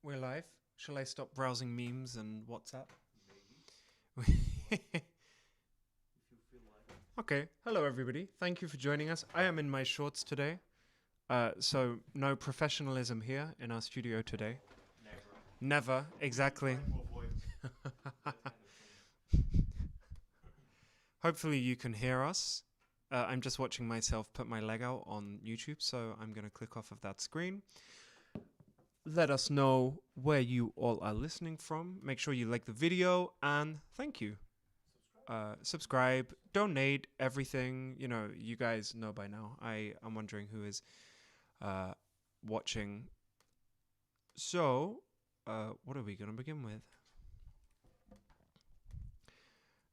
We're live. Shall I stop browsing memes and WhatsApp? Okay. Hello, everybody. Thank you for joining us. I am in my shorts today. So no professionalism here in our studio today. Never. Exactly. Hopefully you can hear us. I'm just watching myself put my leg out on YouTube, so I'm going to click off of that screen. Let us know where you all are listening from. Make sure you like the video, and thank you. Subscribe, donate, everything. You know, you guys know by now. I'm wondering who is watching. So, what are we going to begin with?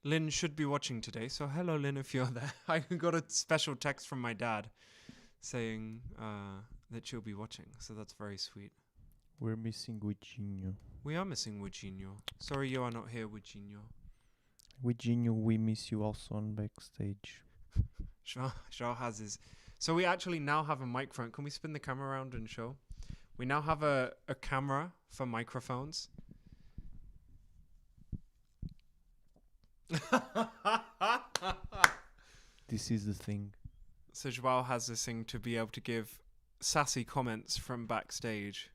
Lynn should be watching today, so hello, Lynn, if you're there. I got a special text from my dad saying that she'll be watching, so that's very sweet. We're missing Virginio. We are missing Virginio. Sorry you are not here, Virginio. Virginio, we miss you also on backstage. Shaw has his... So we actually now have a microphone. Can we spin the camera around and show? We now have a camera for microphones. This is the thing. So Joao has this thing to be able to give sassy comments from backstage.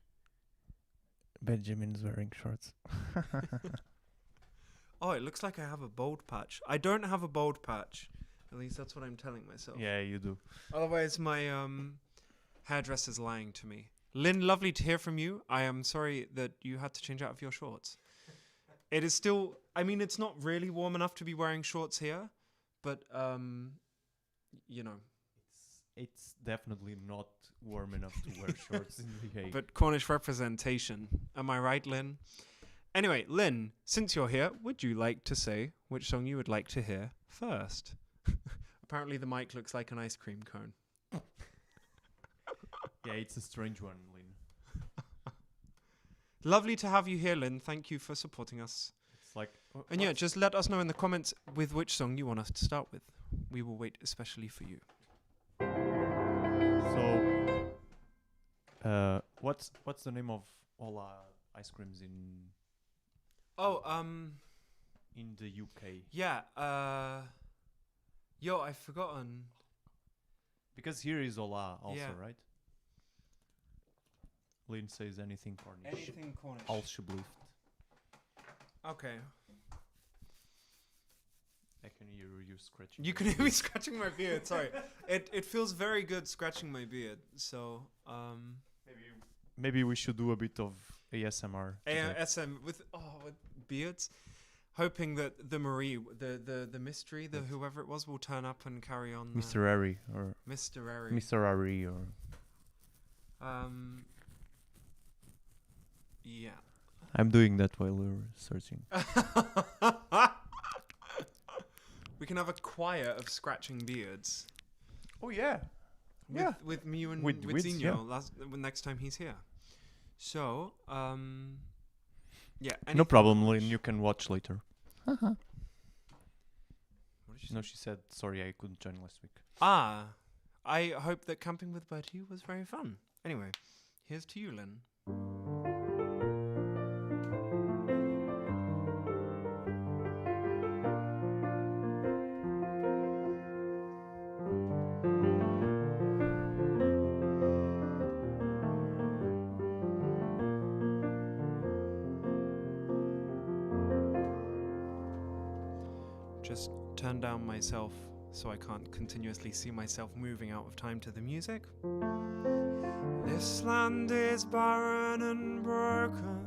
Benjamin's wearing shorts. Oh, it looks like I have a bald patch. I don't have a bald patch. At least that's what I'm telling myself. Yeah, you do. Otherwise, my hairdresser's lying to me. Lynn, lovely to hear from you. I am sorry that you had to change out of your shorts. It is still... I mean, it's not really warm enough to be wearing shorts here. But, you know... It's definitely not warm enough to wear shorts in the UK. But Cornish representation. Am I right, Lynn? Anyway, Lynn, since you're here, would you like to say which song you would like to hear first? Apparently the mic looks like an ice cream cone. Yeah, it's a strange one, Lynn. Lovely to have you here, Lynn. Thank you for supporting us. It's like... And yeah, just let us know in the comments with which song you want us to start with. We will wait especially for you. So, what's the name of all ice creams in the UK? Yeah, yo, I've forgotten. Because here is Ola also, Yeah. right? Lynn says anything Cornish. Anything Cornish. Alsjeblieft. Okay. I can hear you scratching. You can hear me scratching my beard, sorry. It feels very good scratching my beard, so, Maybe we should do a bit of ASMR. today. ASM with beards, hoping that the Marie, the mystery, the Yes. whoever it was, will turn up and carry on. Mr. Harry or Mr. Harry. Mr. Harry or Yeah. I'm doing that while we're searching. We can have a choir of scratching beards. Oh yeah. With me and With with Zinio, Zinio next time he's here. So, yeah. No problem, anything Lynn. Cornish? You can watch later. What did you No, say? she said sorry I couldn't join last week. I hope that camping with Bertie was very fun. Anyway, here's to you, Lynn. Just turn down myself so I can't continuously see myself moving out of time to the music. This land is barren and broken,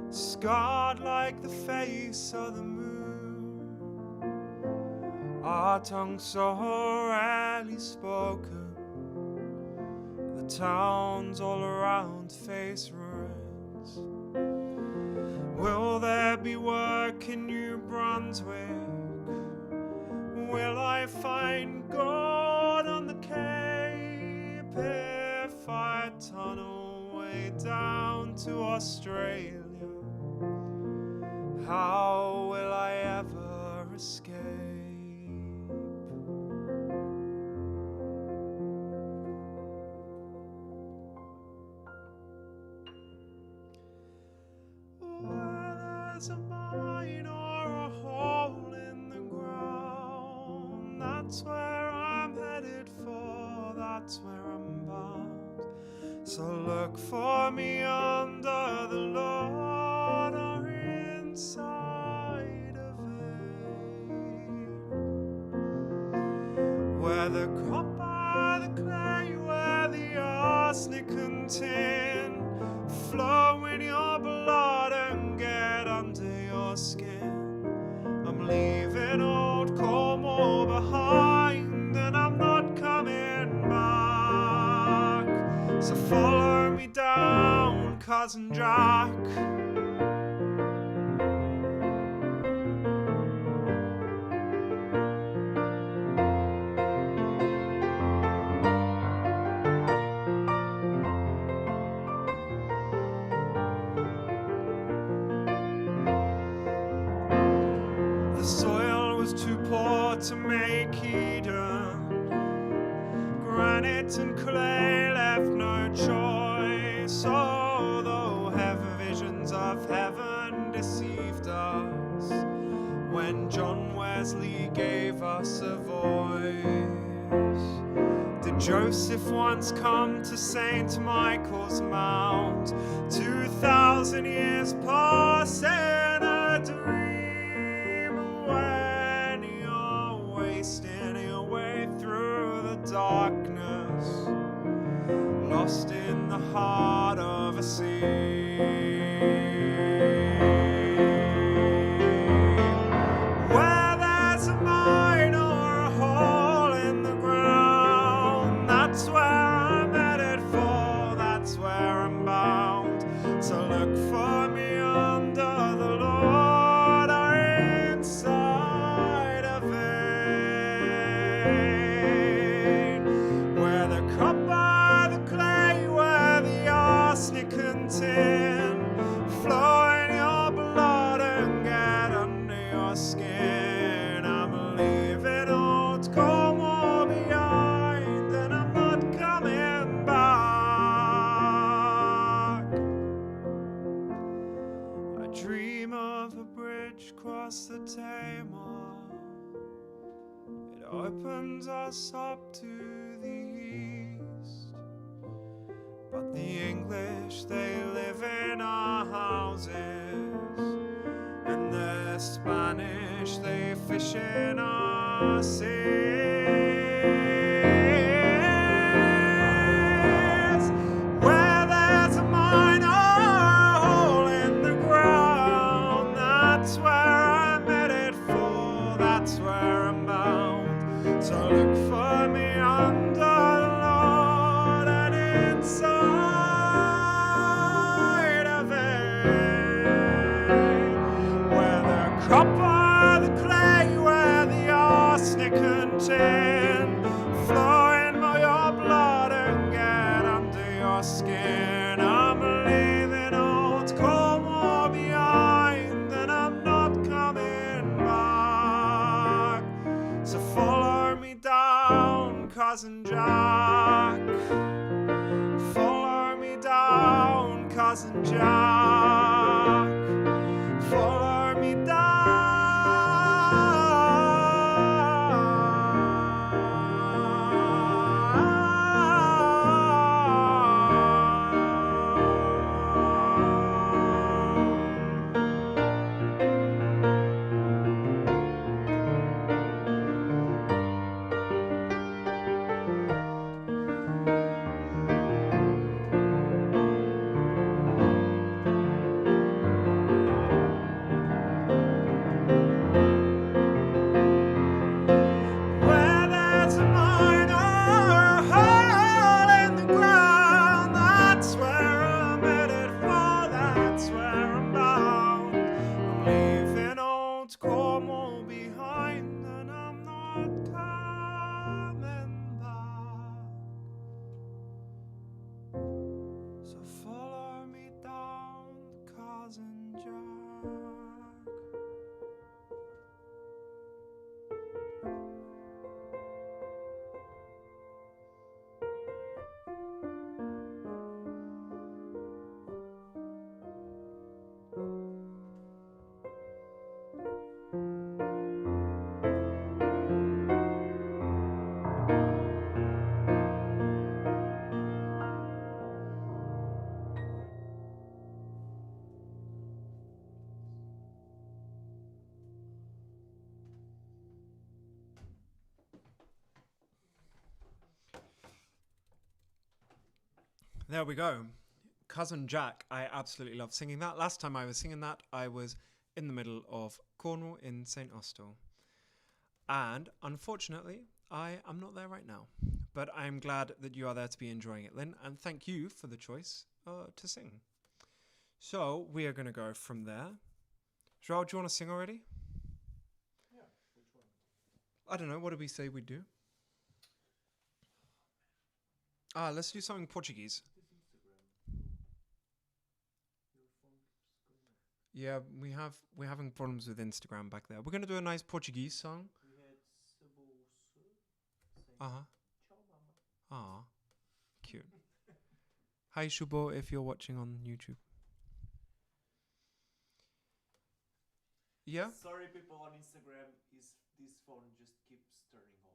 scarred like the face of the moon. Our tongue so rarely spoken, the towns all around face ruins. Will there be work in New Brunswick? Will I find God on the Cape if I tunnel way down to Australia? How will I ever escape? So look for me under the Lord or inside of it, where the copper, the clay, where the arsenic and tin flow in your blood and get under your skin. I'm leaving old Cornwall behind and I'm not coming back. So follow me down, Cousin Jack. The soil was too poor to make Eden. Granite and clay left no choice. Although heaven visions of heaven deceived us, when John Wesley gave us a voice. Did Joseph once come to St. Michael's Mount, 2,000 years past in a dream, when you're wasting your way through the darkness, lost in the heart of a sea, where there's a mine or a hole in the ground? That's where I'm headed for, that's where I'm bound. So look for me under the Lord or inside of it, where the copper, the clay, where the arsenic and tin flow in your blood and get under your skin. I'm leaving old Cornwall behind and I'm not coming back. I dream of a bridge across the Tamar. It opens us up to the east, but the English, they live in our houses, and the Spanish, they fish in our seas. Where there's a mine or a hole in the ground, that's where I'm headed for, that's where I'm bound. So look for me under the Lord and inside of it, where the copper, the clay, where the arsenic and tin flow in your blood and get under your skin. I'm leaving old Cornwall behind and I'm not coming back. So follow me down, Cousin Jack. Follow me down, Cousin Jack. Follow me down. There we go. Cousin Jack. I absolutely love singing that. Last time I was singing that, I was in the middle of Cornwall in St. Austell. And unfortunately, I am not there right now. But I'm glad that you are there to be enjoying it, Lynn. And thank you for the choice to sing. So we are going to go from there. Joel, do you want to sing already? Yeah, which one? I don't know. What did we say we'd do? Let's do something Portuguese. This Instagram. Your phone keeps going off. Yeah, we're having problems with Instagram back there. We're gonna do a nice Portuguese song. We had Sabuso saying Uh huh. ciao mama. Ah, cute. Hi Shubo, if you're watching on YouTube. Yeah, Sorry people on Instagram, is this phone just keeps turning off.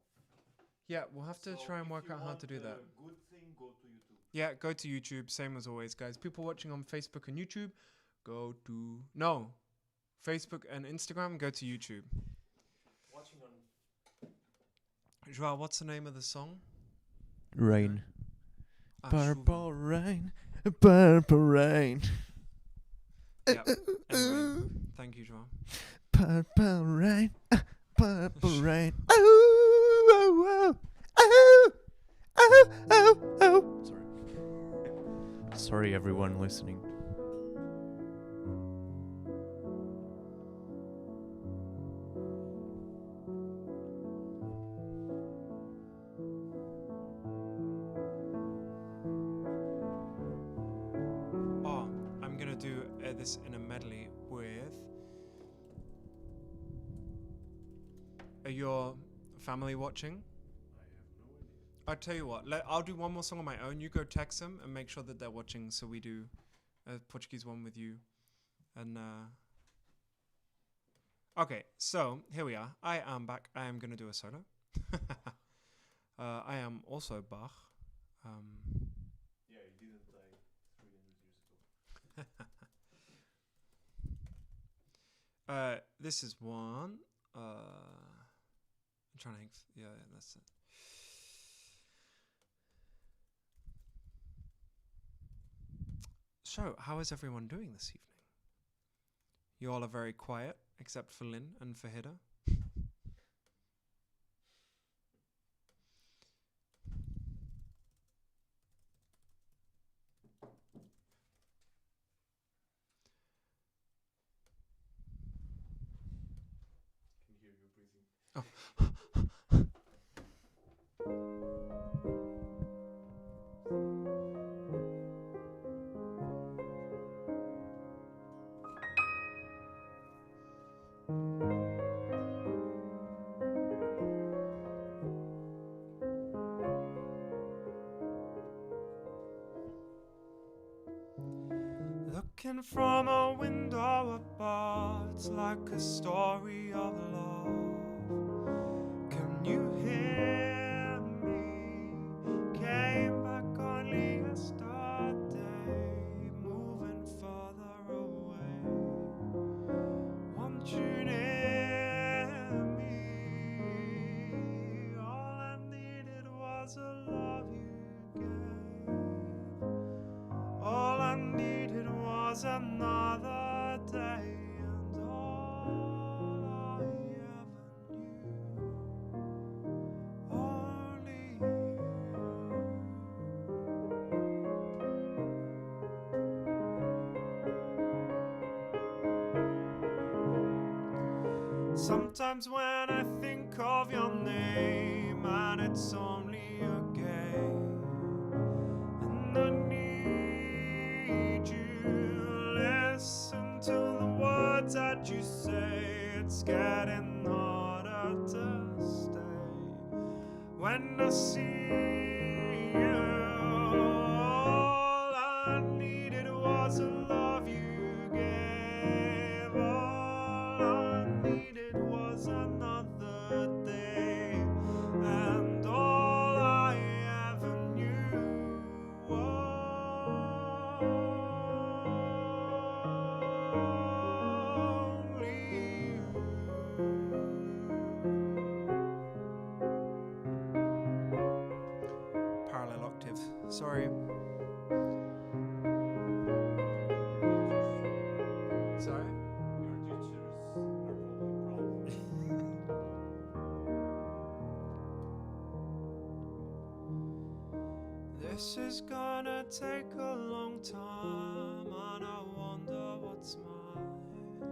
yeah. We'll have to So try and if work you out how want to do that. a good thing, go to YouTube. Yeah, go to YouTube. Same as always, guys. People watching on Facebook and YouTube, go to Facebook and Instagram. Go to YouTube. Watching on Joao, what's the name of the song? Rain. Shubo. Rain. Purple rain. Yeah. Anyway, thank you, Joao. Purple rain. Purple rain. Oh, oh, oh, oh, oh, oh, oh. Sorry. Sorry, everyone listening. Oh, I'm gonna do this in a medley with your family watching. I have no idea. I'll tell you what. I'll do one more song on my own. You go text them and make sure that they're watching. So we do a Portuguese one with you. And okay, so here we are. I am back. I am gonna do a solo. I am also Bach. Yeah, he didn't die 300 years ago. This is one. I'm trying to think. Yeah, that's it. So, how is everyone doing this evening? You all are very quiet, except for Lynn and for Hida. Can hear you breathing. Oh. Looking from a window above, it's like a story of love. Can you hear me? Came back only yesterday, moving further away. Want you near me? All I needed was a love you gave. All I needed was another day, and all I ever knew, only you. Sometimes when I think of your name, and it's only a game, and I need you. Listen to the words that you say. It's getting harder to stay when I see you. All I needed was a love you gave. All I needed was another day, and all I ever knew only you. Parallel octave. Sorry. This is gonna take a long time, and I wonder what's mine.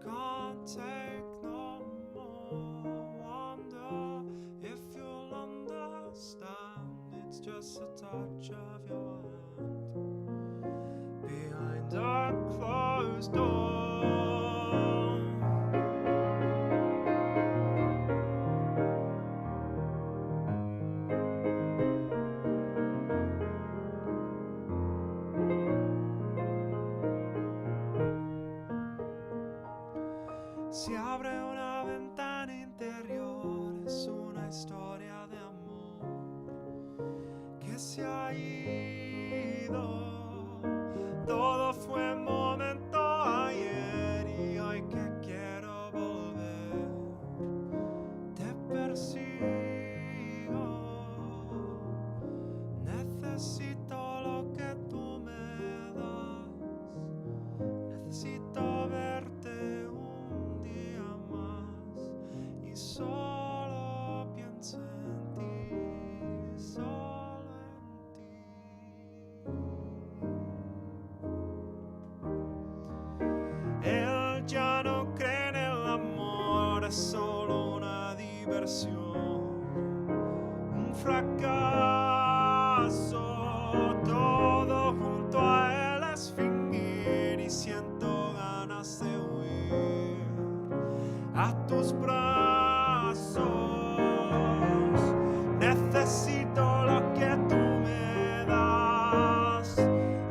Can't take no more. Wonder if you'll understand. It's just a touch of your hand behind a closed door. Si abre una ventana interior, es una historia de amor que se ha ido. Todo fue momento ayer y hoy que quiero volver, te persigo. Necesito lo que tú me das, necesito verte un día más y solo pienso en ti, solo en ti. Él ya no cree en el amor, es solo una diversión, un fracaso. Todo junto a él es fingir y siento ganas de huir a tus brazos. Necesito lo que tú me das,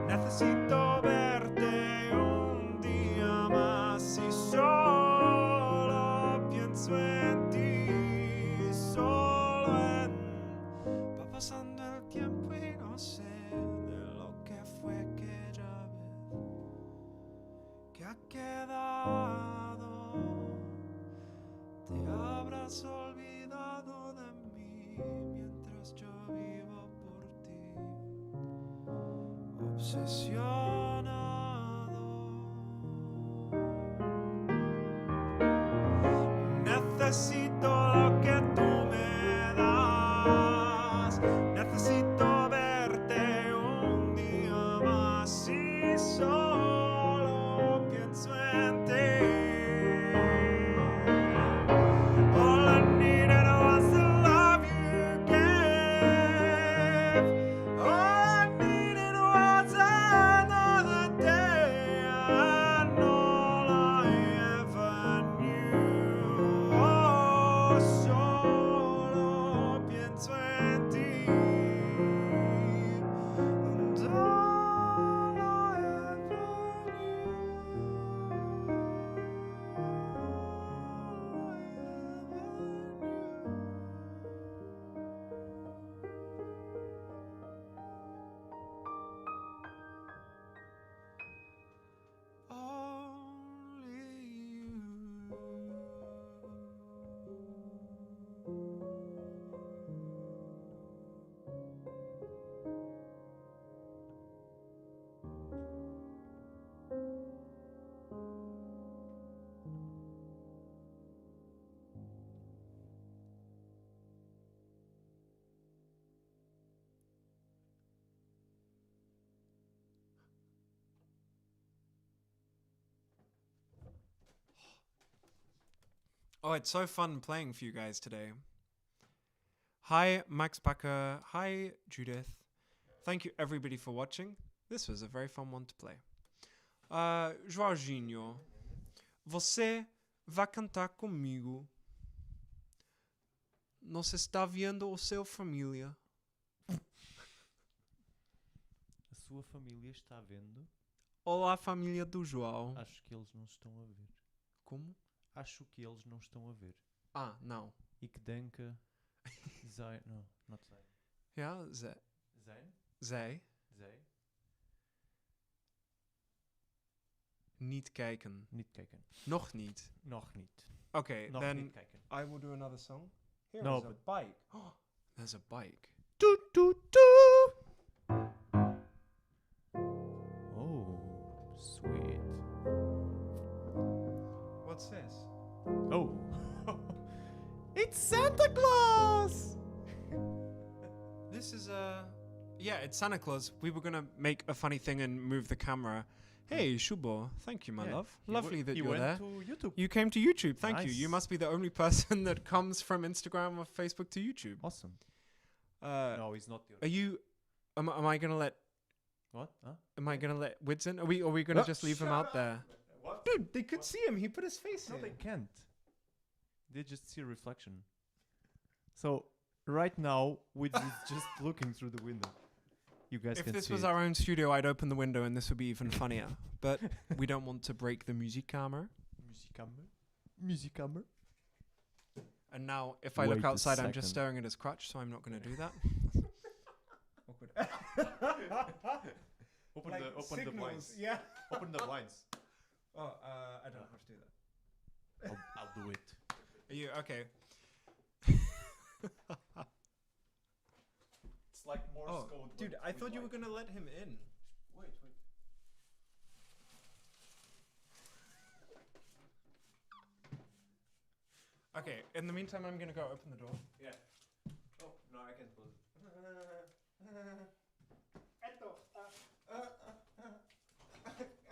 necesito verte un día más y solo pienso en ti, solo en. Va pasando el tiempo y no sé de lo que fue aquella vez que ha quedado. Te habrás olvidado de mí mientras yo vivo por ti, obsesionado. Necesito lo que tú me das, necesito verte un día más y solo pienso en ti. All I needed was the love you gave. All I needed was another day and all I ever knew. Oh, solo pienso en ti and all I ever Oh, it's so fun playing for you guys today. Hi, Max Packer. Hi, Judith. Thank you, everybody, for watching. This was a very fun one to play. Jorginho, você vai cantar comigo. Não se está vendo o seu família. A sua família está vendo? Olá, família do João. Acho que eles não estão a ver. Como? Acho que eles não estão a ver. Ah, não. Ik denk... Zij... No, not zij. Ja, zij. Zijn? Zij. Zij? Niet kijken. Niet kijken. Nog niet. Nog niet. Okay, Nog then niet kijken. I will do another song. Here No, is a bike. Oh, there's a bike. Toot, toot, toot. Oh, sweet. What's this? Oh. It's Santa Claus! This is a Yeah, it's Santa Claus. We were gonna make a funny thing and move the camera. Hey, Shubo, thank you, my Yeah, love. he Lovely that he you're went there. to YouTube. You came to YouTube. Thank you. You Nice. must be the only person that comes from Instagram or Facebook to YouTube. Awesome. No, he's not the Are you? Am I gonna let? What? Huh? Am I gonna let Wids in? Are we gonna just leave him out there? What? Dude, they could see him. He put his face No, in. they can't. They just see a reflection. So right now, Wids is just looking through the window. You guys If can this see was it. our own studio, I'd open the window and this would be even funnier. But we don't want to break the muziekkamer. Muziekkamer. And now, if I look Wait a outside, I'm just second. staring at his crutch, so I'm not going to do that. Awkward. Open Like the signals, blinds. Yeah. Open the blinds. Oh, I don't know how to do that. I'll do it. Are you okay? It's like Morse Oh, code. dude, I thought you were going to let him in. Wait. Okay, in the meantime, I'm going to go open the door. Yeah. Oh no, I can't close it.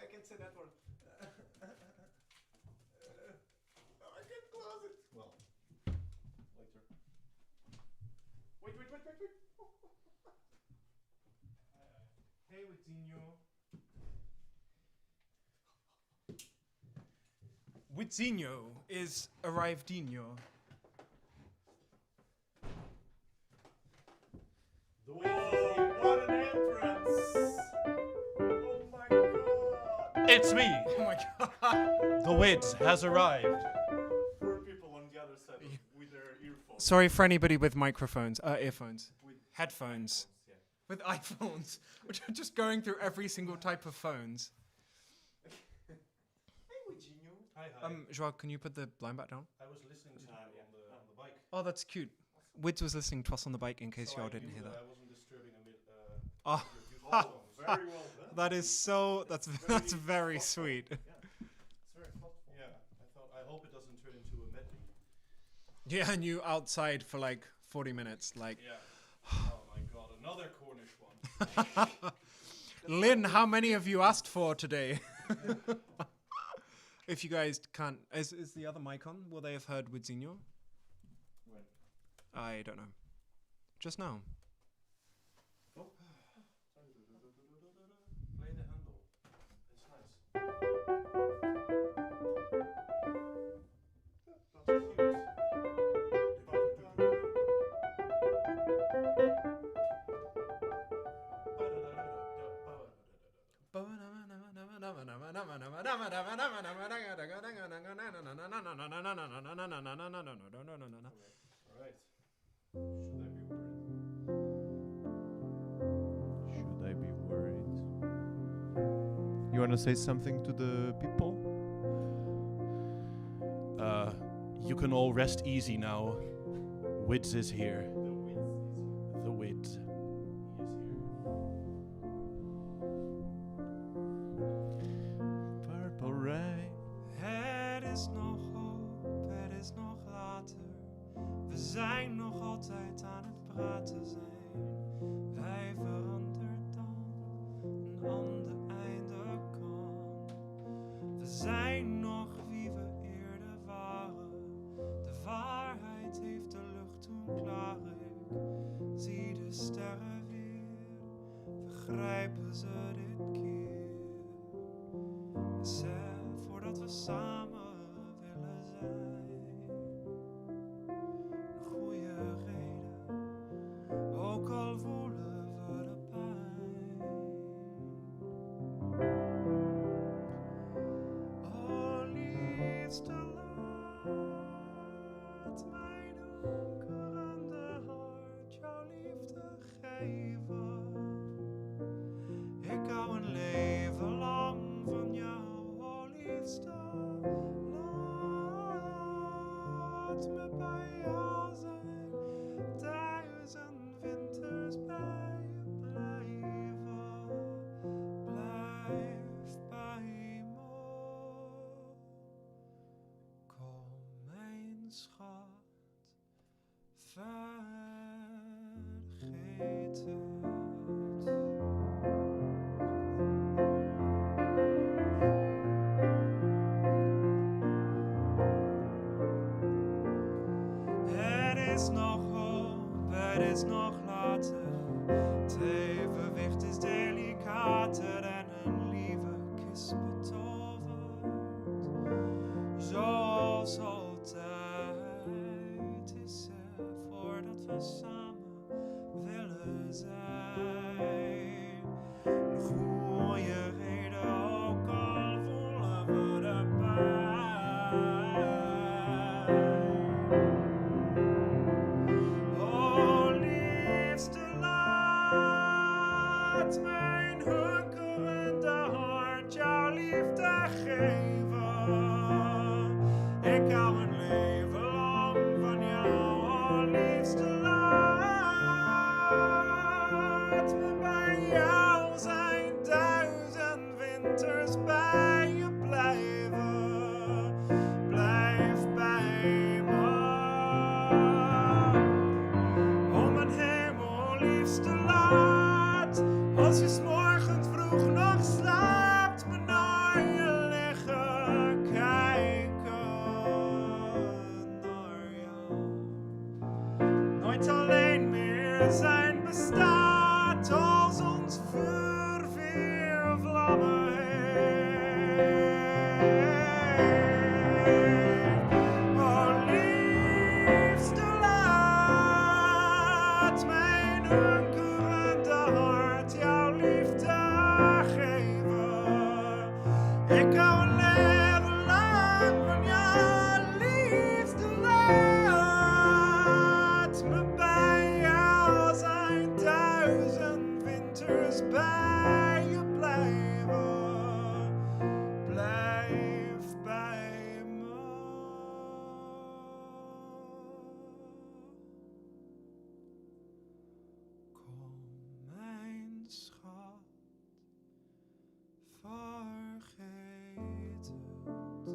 I can say that one. I can close it. Well, later. Wait. Hey, Witzinho. Witzinho is arrivedinho. What an entrance! Oh my god! It's me! Oh my god. The Wids has arrived. Poor people on the other side with their earphones. Sorry for anybody with microphones, earphones, With headphones, yeah. with iPhones, which are just going through every single type of phones. Hey, Eugenia. Hi. Joao, can you put the blind back down? I was listening to you on the bike. Oh, that's cute. Wids was listening to us on the bike in case So y'all I didn't knew hear that. I wasn't disturbing a mid. Oh, Very well done. that is so. That's very thoughtful. sweet. Yeah. It's very thoughtful. Yeah. I hope it doesn't turn into a medley. Yeah, and you outside for like 40 minutes, like. Yeah. Oh my god, another Cornish one. Lynn, how many of you asked for today? If you guys can't, is the other mic on? Will they have heard Witzinho? When? I don't know. Just now. Oh. Play the handle. It's nice. That's cute. Alright. Should I be worried? You want to say something to the people? You can all rest easy now. Wids is here. The Wids. He is here. Purple rain. Het is nog hoop, het is nog later. We zijn nog altijd aan het praten zijn. Wij veranderen dan een ander einde kan. We zijn nog wie we eerder waren. De waarheid heeft de lucht toen klaar. Ik zie de sterren weer, begrijpen ze dit keer. Besef voordat we samen willen zijn. Een goede reden, ook al voelen we de pijn. Oh liefste, laat mij donkerende hart jouw liefde geven. Ik hou een leven lang van jou, oh liefste. is nog later. Het evenwicht is delicater en een lieve kus betoverd. Zoals altijd is voordat we samen willen zijn. Een goede reden, ook al voelen we de pijn. Oh, liefste, laat mijn hunkerende hart jouw liefde geven. Ik hou een leven lang van jou, oh liefste, laat me bij jou zijn, 1000 winters bij je blijven. Blijf bij me. Oh mijn hemel, liefste, laat, als je 's morgens vroeg nog slaapt, me naar je liggen kijken, naar jou. Nooit alleen meer zijn bestaat als ons vuur weer vlammen heeft. Oh liefste, laat mijn hunkerende hart jouw liefde geven. Ik hou een leven lang van jou, liefste, laat me bij jou zijn, 1000 winters bij je blijven. Blijf bij me. Kom mijn schat, vergeet het.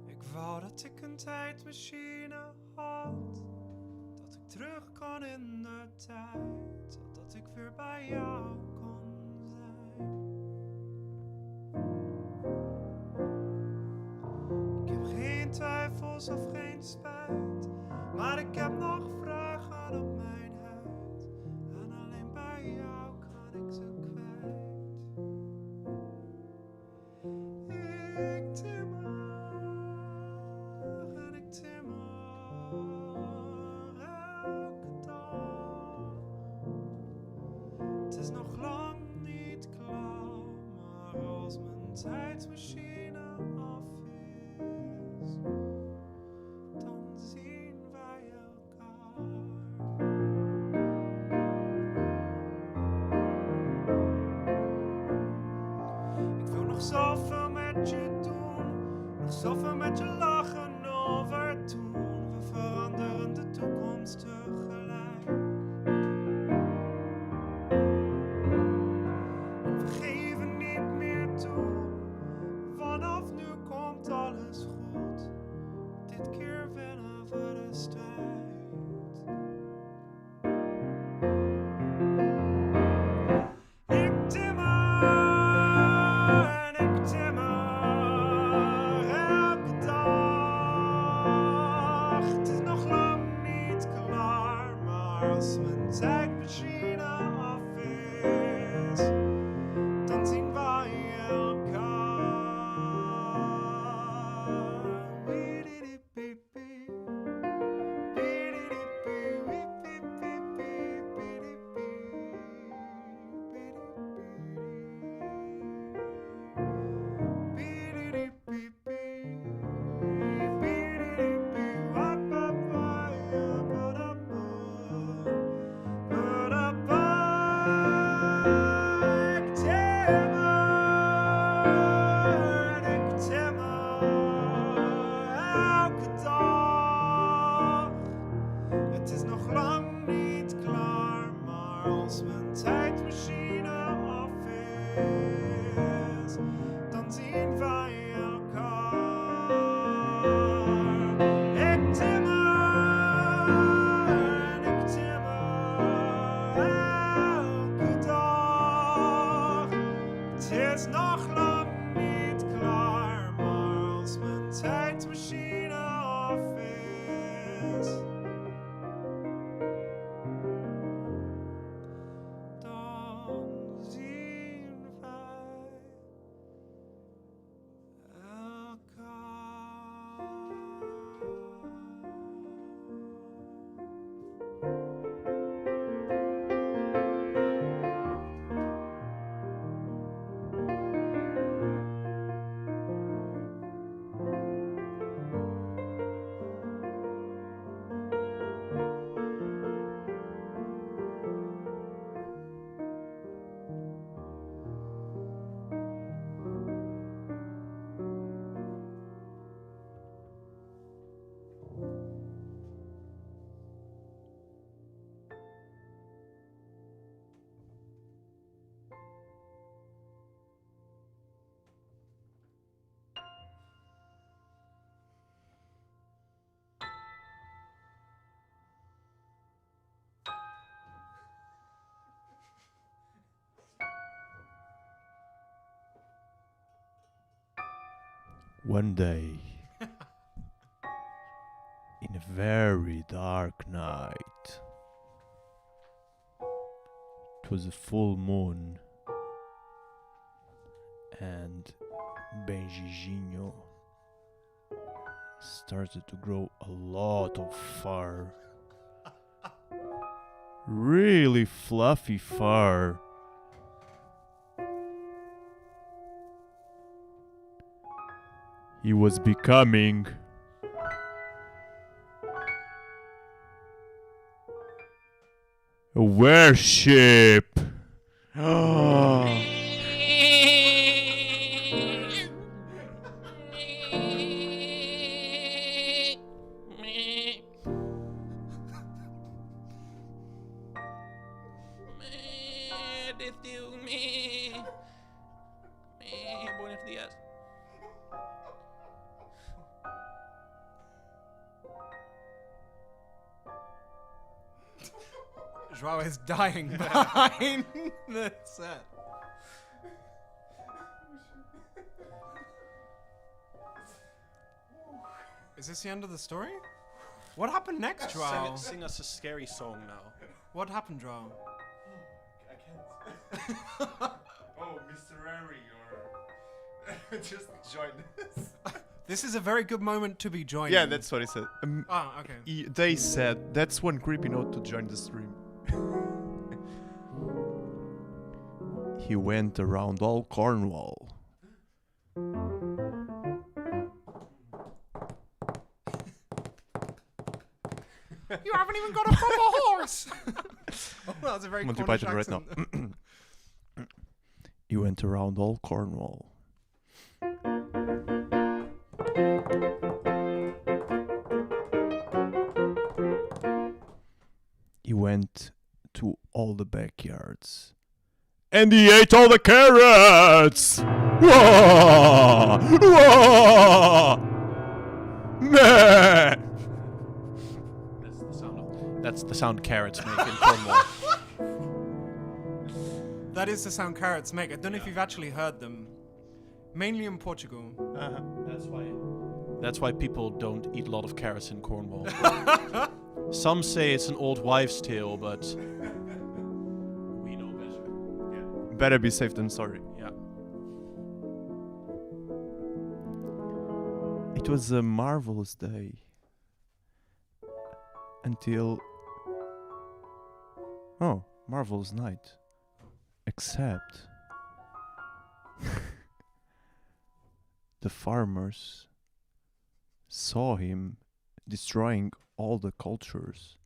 Ik wou dat ik een tijdmachine had, dat ik terug kan in de tijd, zodat ik weer bij jou kon zijn. Ik heb geen twijfels of geen spijt, maar ik heb nog vragen op mijn huid, en alleen bij jou kan ik ze kwijt. Ik timmer en ik timmer elke dag. Het is nog lang niet klaar, maar als mijn tijdmachine af is, dan zien wij elkaar. Ik wil nog zoveel met je doen, nog zoveel met je lachen over toen. We veranderen de toekomst tegelijk. En we geven niet meer toe, vanaf nu komt alles goed. Dit keer winnen we de strijd. Ik timmer en ik timmer elke dag. fax machine office. Dawn's invite our One day, in a very dark night, it was a full moon, and Benjijinho started to grow a lot of fur. Really fluffy fur. He was becoming a warship. Buenos días. Joao is dying behind the set. Is this the end of the story? What happened next, Joao? Sing us a scary song now. What happened, Joao? I can't. Oh, Mr. Harry, or just join this. This is a very good moment to be joined. Yeah, that's what he said. Ah, okay. They said that's one creepy note to join the stream. He went around all Cornwall. You haven't even got a proper horse. Oh, that's a very Monty Cornish Python right accent. now. He went around all Cornwall. He went to all the backyards. And he ate all the carrots! Whoa! Whoa! Meh! That's the sound carrots make in Cornwall. That is the sound carrots make. I don't know if you've actually heard them. Mainly in Portugal. That's why people don't eat a lot of carrots in Cornwall. Some say it's an old wives' tale, but we know better. Better be safe than sorry. Yeah. It was a marvelous day. Until... Oh, marvelous night. Except... the farmers saw him destroying all the cultures.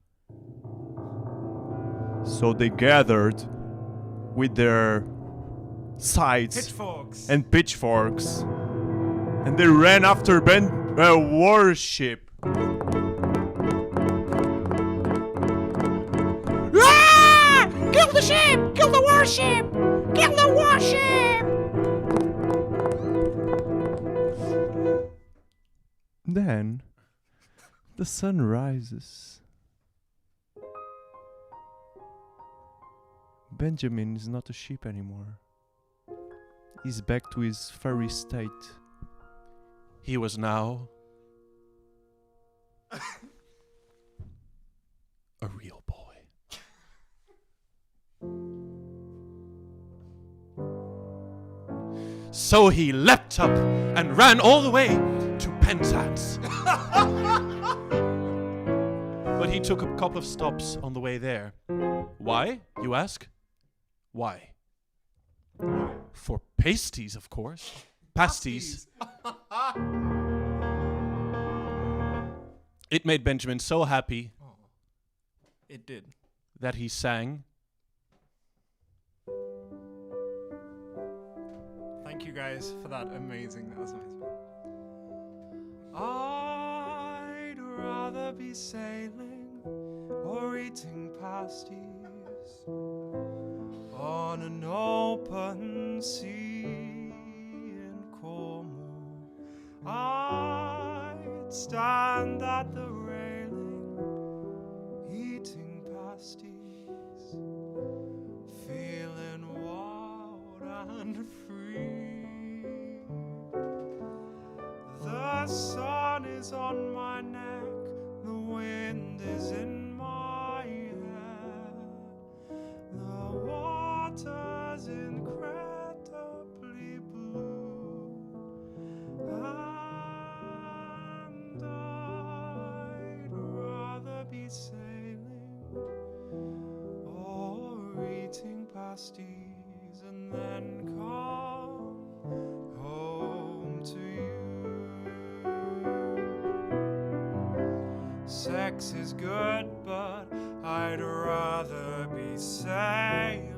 So they gathered with their scythes Pitchforks. and pitchforks, and they ran after warship. Ah! Kill the ship! Kill the warship! Kill the warship! Then the sun rises. Benjamin is not a sheep anymore. He's back to his furry state. He was now So he leapt up and ran all the way to Penzance. But he took a couple of stops on the way there. Why, you ask? Why? For pasties, of course. Pasties. It made Benjamin so happy It did. that he sang. Thank you guys for that amazing. That was amazing. I'd rather be sailing or eating pasties on an open sea in Cornwall. I'd stand at the railing eating pasties, feeling wild and free. The sun is on my neck, the wind is in my hair, the water's incredibly blue, and I'd rather be sailing or eating pasties and then come home to you. Sex is good, but I'd rather be sailing.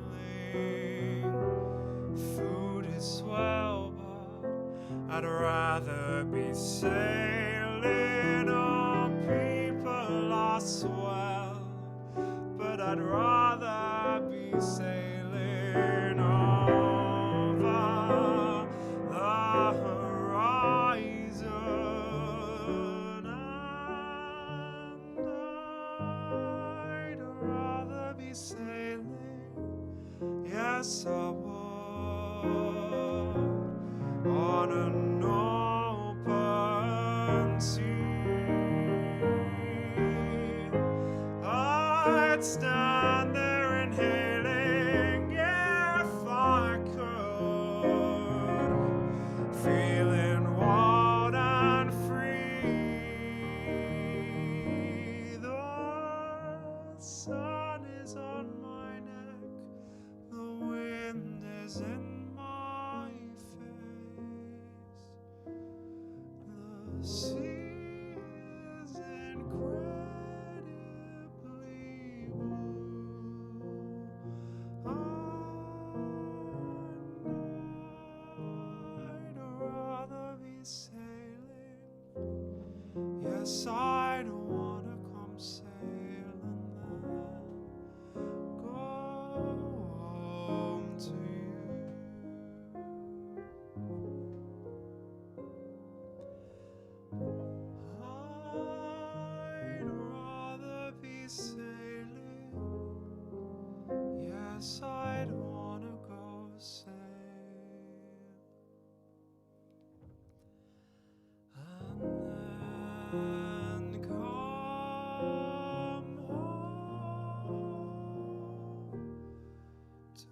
Food is swell, but I'd rather be sailing. Oh, people are swell, but I'd rather be sailing over the horizon. And I'd rather be sailing, yes I would, on an open sea. I'd stand there inhaling if I could, feeling wild and free. The sun is on my neck, the wind is in my face, the sea is incredibly blue, and I'd rather be sailing. Yes, I'd wanna come sailing then go home to you. I'd rather be sailing. Yes, I'd wanna go sail. And then come home to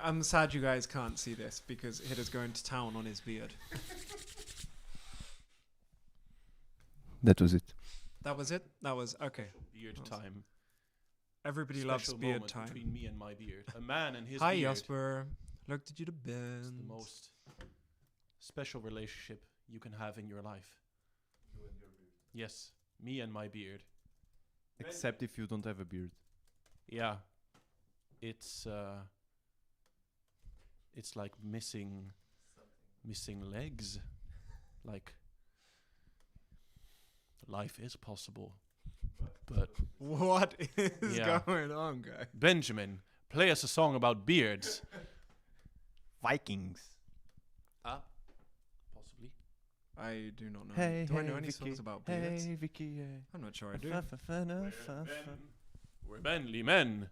I'm sad you guys can't see this because Hitter's going to town on his beard. That was it. That was it? That was okay. Beard Awesome. time. Everybody loves Special beard moment time. between me and my beard. A man and his Hi beard. Jasper. Looked at you the It's band. the most special relationship you can have in your life. Yes, me and my beard. Except if you don't have a beard. Yeah, it's like missing legs. Like, life is possible. But What is Yeah. going on, guy? Benjamin, play us a song about beards. Vikings. Possibly. I do not know. Hey, do I know hey, any Vicky. songs about beards? Hey, Vicky. I'm not sure I do. We're manly men.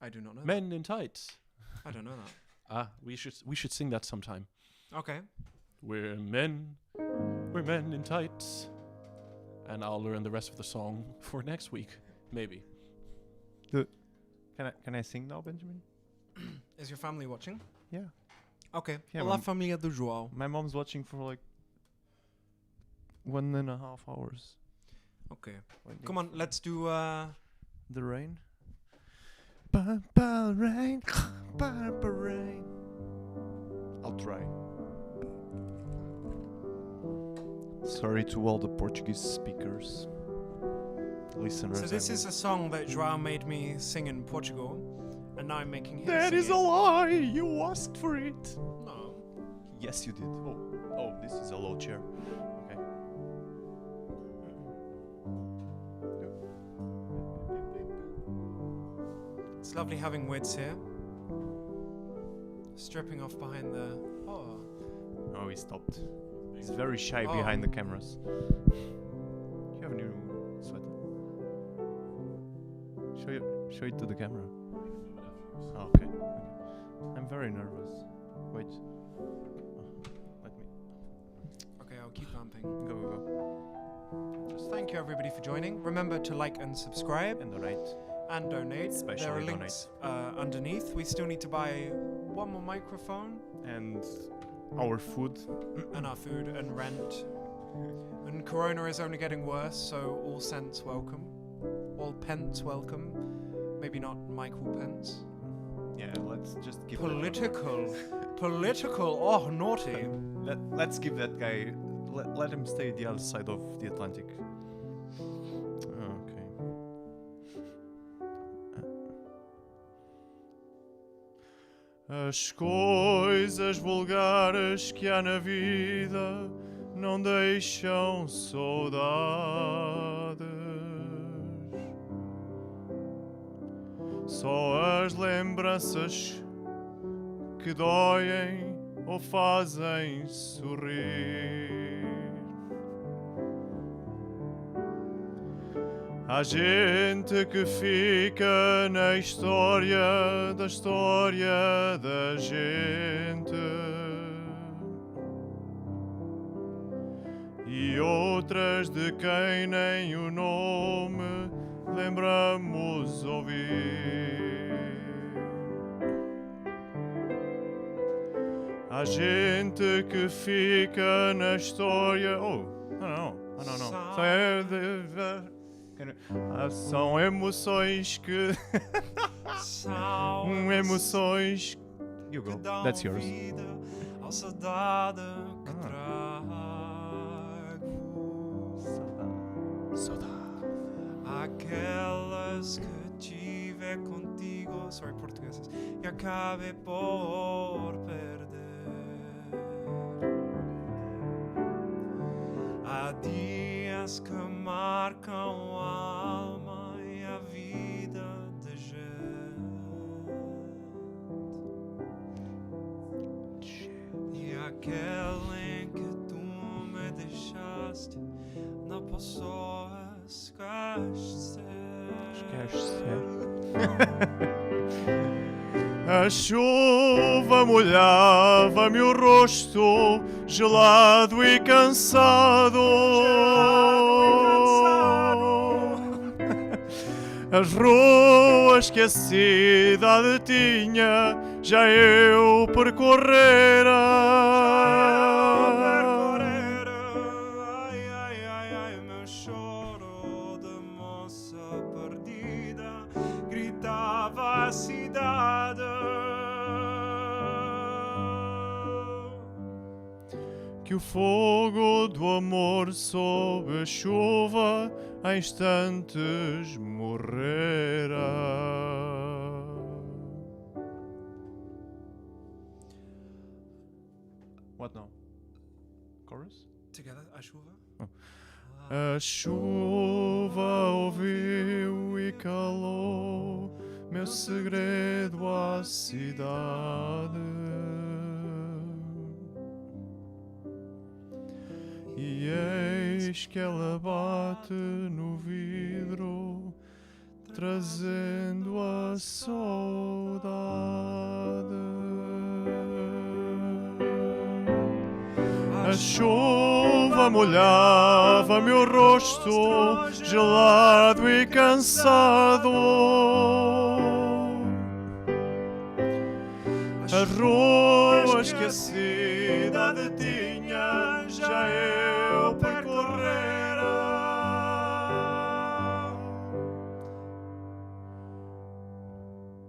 I do not know. Men in tights. That. I don't know that. We should sing that sometime. Okay. We're men in tights. And I'll learn the rest of the song for next week, maybe. Can I sing now, Benjamin? Is your family watching? Yeah. Okay. Yeah, Olá, mom. família do João. My mom's watching for like 1.5 hours. Okay. Waiting Come on, for let's do. the rain. Purple rain, purple rain. I'll try. Sorry to all the Portuguese speakers, listeners. So this is a song that João made me sing in Portugal, and now I'm making him That sing is it. a lie. You asked for it. No. Yes, you did. Oh, this is a low chair. Okay. It's lovely having Wids here. Stripping off behind the. Oh. Oh, he stopped. He's very shy Oh. behind the cameras. You have a new sweater? Show it to the camera. Oh, okay. I'm very nervous. Wait. Let me Okay, I'll keep vamping. go. Just thank you everybody for joining. Remember to like and subscribe And donate. and donate. Especially there are donate. links underneath. We still need to buy one more microphone And our food. and our food and rent. And Corona is only getting worse, so all cents welcome. All pence welcome. Maybe not Michael Pence. Yeah, let's just give Political. Political. Oh, naughty. Let's give that guy. Let him stay the other side of the Atlantic. Okay. As coisas vulgares que há na vida não deixam saudades. Só as lembranças que doem ou fazem sorrir. Há gente que fica na história da gente. E outras de quem nem o nome lembramos ouvir. Há gente que fica na história. Não. São emoções que. Emoções. You go. That's yours. A saudade que Ah. trago. Saudade. Aquelas que tive contigo. Sorry, portugueses. E acabei por perder. Há dias que marcam a alma e a vida de gente. E aquele em que tu me deixaste não posso esquecer. A chuva molhava-me o rosto, gelado e cansado. As ruas que a cidade tinha, já eu percorrera. Ai, meu choro de moça perdida gritava a cidade. Que o fogo do amor sob a chuva a instantes morrera. What now? A chuva ouviu e calou meu segredo à cidade. E eis que ela bate no vidro, trazendo a saudade. A chuva molhava meu rosto, gelado e cansado. A rua esquecida de tinha já eu percorrera.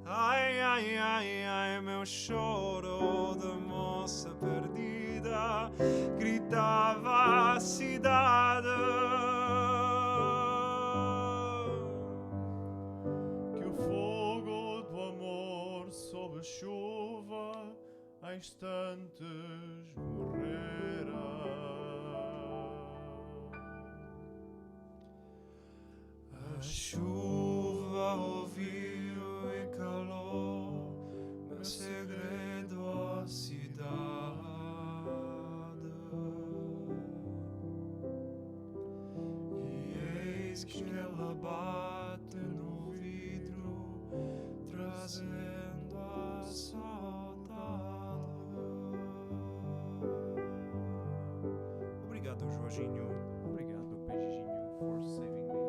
Ai, ai, ai, ai, meu choro de moça perdida gritava a cidade. Que o fogo do amor sob a chuva a instantes morrera. A chuva ouviu e calou meu segredo à cidade. E eis que ela bate no vidro, trazendo a saudade. Obrigado, Jorginho. Obrigado, beijinho, for saving me.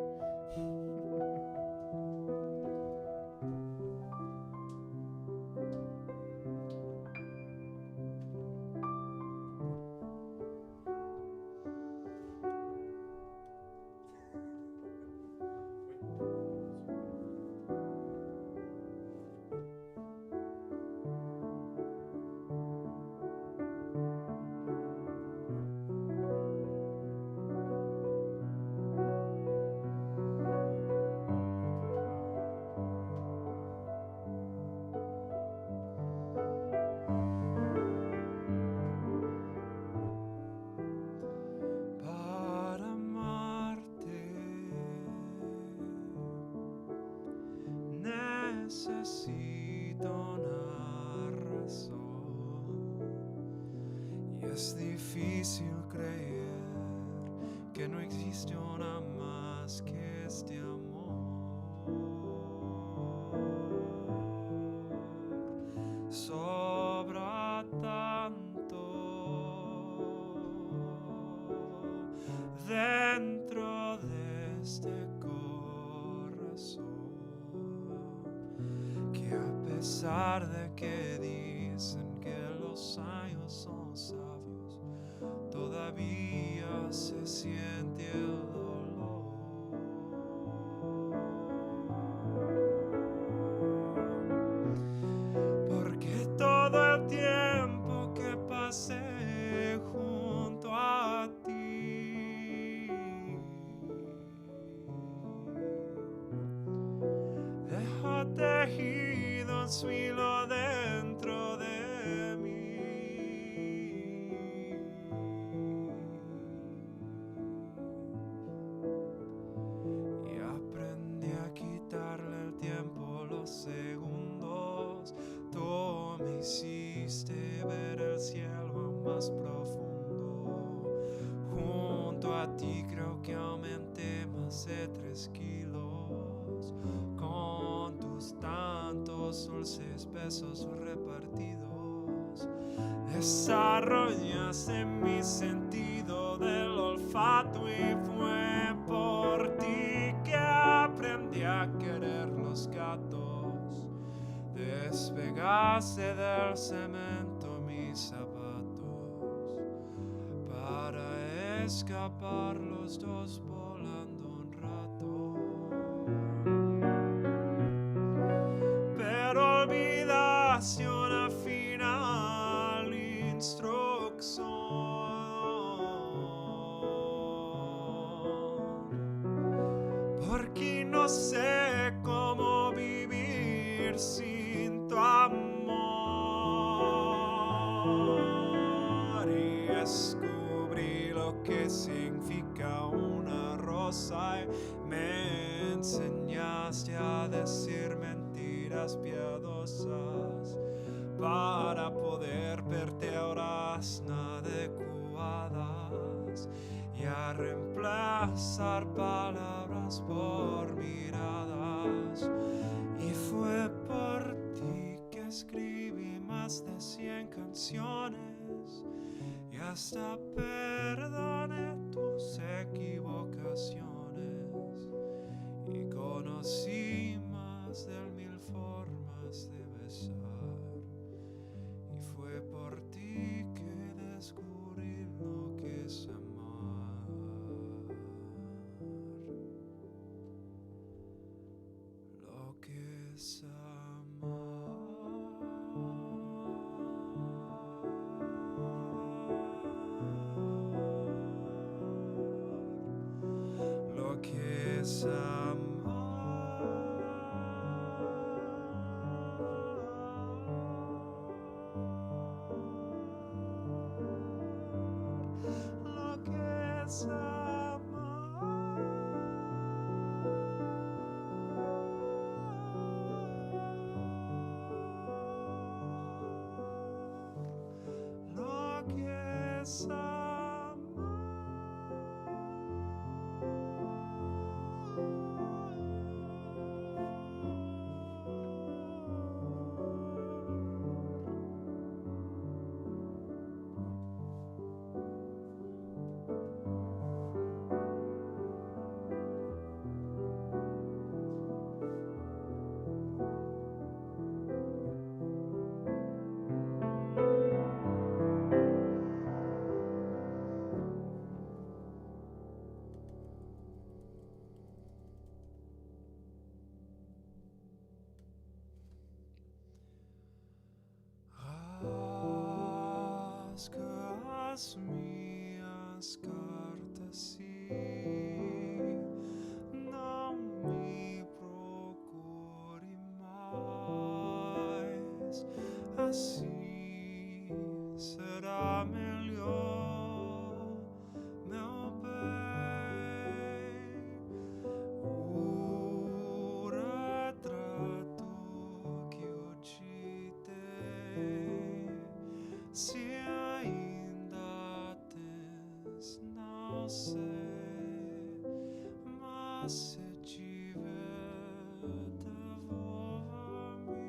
Para amarte necesito una razón, y es difícil creer que no existe una más que este amor. Sobra tanto dentro de este corazón, que a pesar de que dicen que los años son sabios, todavía se siente el dolor. Porque todo el tiempo que pasé junto a ti dejó tejido su hilo dentro de mí. Y aprendí a quitarle el tiempo, los segundos. Tú me hiciste ver el cielo más profundo. Junto a ti creo que aumenté más de 3 kilos. Con tus tantos dulces besos repartidos, desarrollaste mi sentido del olfato, y fue por ti que aprendí a querer los gatos. Despegaste del cemento mis zapatos para escapar los dos volando un rato. Pero olvidaste una final instrucción, porque no sé cómo vivir sin tu amor. Y descubrí lo que significa una piadosa y me enseñaste a decir mentiras piadosas para poder verte a horas inadecuadas y a reemplazar palabras por miradas. Y fue por ti que escribí más de 100 canciones y hasta perdoné tus equivocaciones y conocí más de 1000 formas de besar. Y fue por ti que descubrí lo que es amar. Lo que es amar. Lo que es amar. Lo que es amar. Lo que es as minhas cartas e não me procure mais. Assim será melhor, meu bem. O retrato que eu te dei, se ainda tens, não sei, mas se tiver, devolva-me.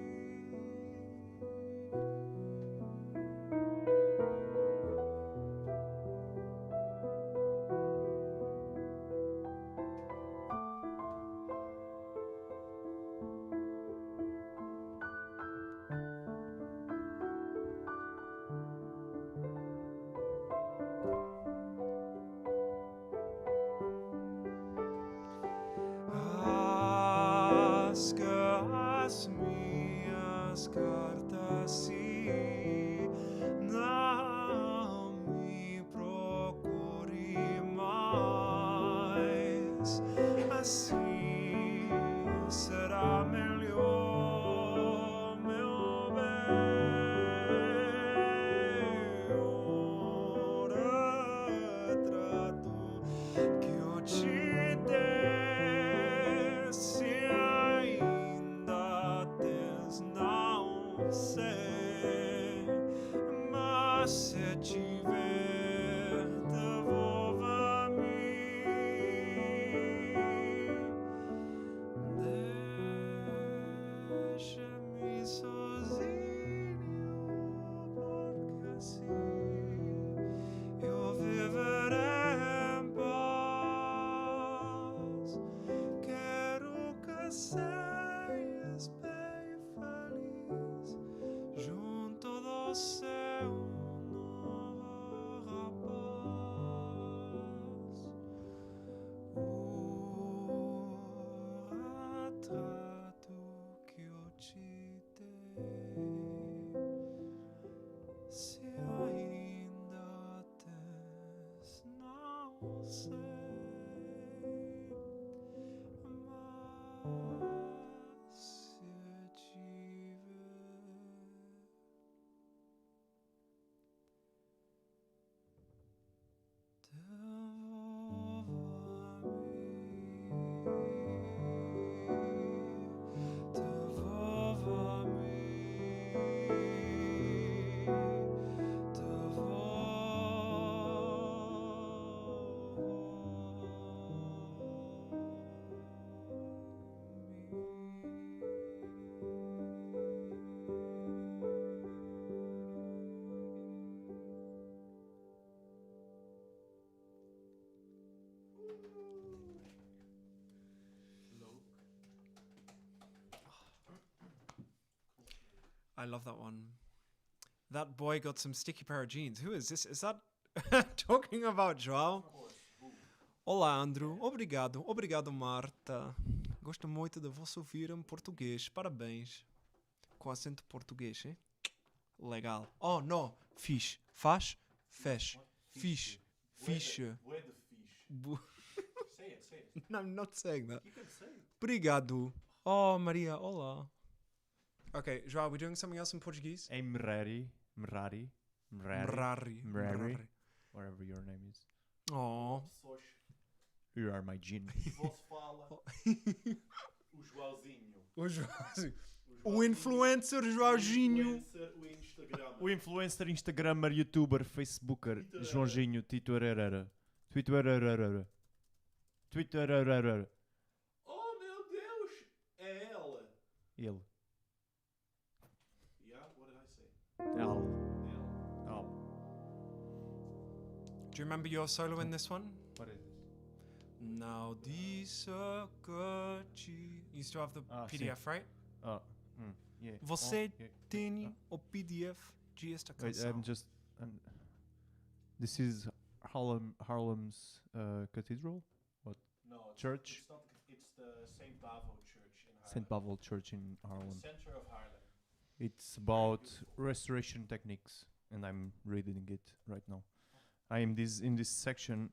Rasga as minhas cartas e não me procure mais. Assim será melhor, meu bem. O retrato que eu te dei, se ainda tens, não sei, mas se tiver, devolva-me. Deixa-me sozinho, porque assim eu viverei em paz. Quero que seias bem feliz junto do seu novo rapaz. O retrato que eu te dei, se ainda tens, não sei, mas I love that one. That boy got some sticky pair of jeans. Who is this? Is that talking about João? Olá, Andrew. Obrigado. Obrigado, Marta. Gosto muito de vos ouvir em português. Parabéns. Com acento português, hein? Legal. Oh, no. Fish. Faz. Fesh. Fish. Fish. Where the fish? Say it, say it. No, I'm not saying that. You can say it. Obrigado. Oh, Maria. Olá. Okay, João, are we doing something else in Portuguese? Hey, Mrari. Mrari. Whatever your name is. Oh. You are my gene. Vos fala o Joãozinho. O Joãozinho. O influencer Joãozinho. O Instagram. O influencer, Instagrammer, YouTuber, Facebooker, Joãozinho, Twitterera. Oh meu Deus! É ela. Ele. Yeah, what did I say? Ela. Ela. Oh. Do you remember your solo in this one? What is this? Now this you used to have the PDF, right? Yeah. Você Oh, yeah. tem o PDF de esta Wait, canção. This is Harlem's cathedral? No, Church? It's not. It's the Saint Bavo Church in Haarlem. St. Pavel Church in Harlem. The center of Haarlem. It's about restoration techniques, and I'm reading it right now. I am in this section,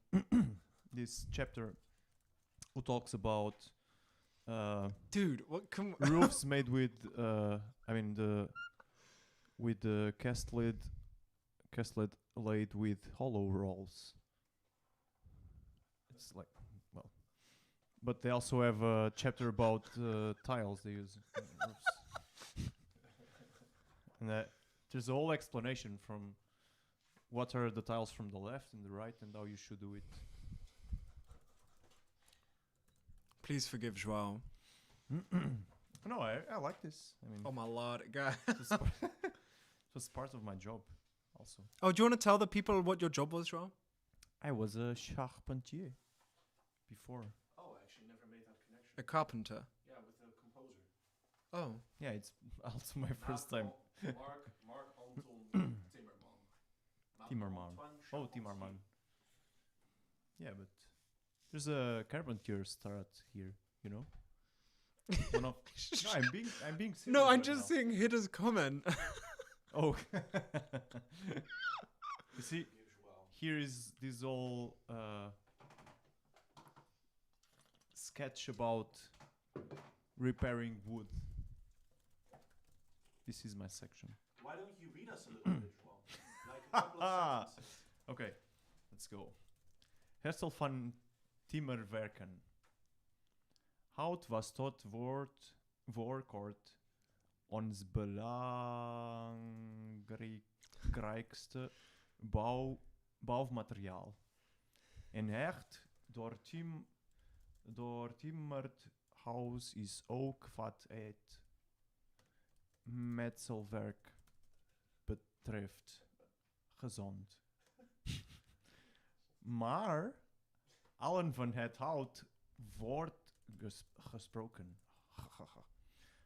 this chapter, who talks about Dude, what come roofs made with with the cast lead laid with hollow rolls. It's like, well, but they also have a chapter about tiles they use in roofs. And there's a whole explanation from what are the tiles from the left and the right and how you should do it. Please forgive João. No, I like this. I mean, Oh my lord, guy. it was part of my job also. Oh, do you want to tell the people what your job was, João? I was a charpentier before. Oh, I actually never made that connection. A carpenter. Yeah, with the composer. Oh. Yeah, it's also my first time. Mark Anton Timmerman. Timmerman. Oh, Timmerman. Yeah, but there's a carpenter start here, you know? One of no, I'm being serious. No, I'm right just now. seeing Hidda's comment. Oh. You see, here is this whole sketch about repairing wood. This is my section. Why don't you read us a little bit, João? Like a couple of sentences. Okay, let's go. Herstel van Timmerwerken. Hout was tot voorkort ons belangrijkste bouwmateriaal. En echt door timmerd hout is ook wat het metselwerk betreft gezond. Maar allen van het hout wordt gesproken.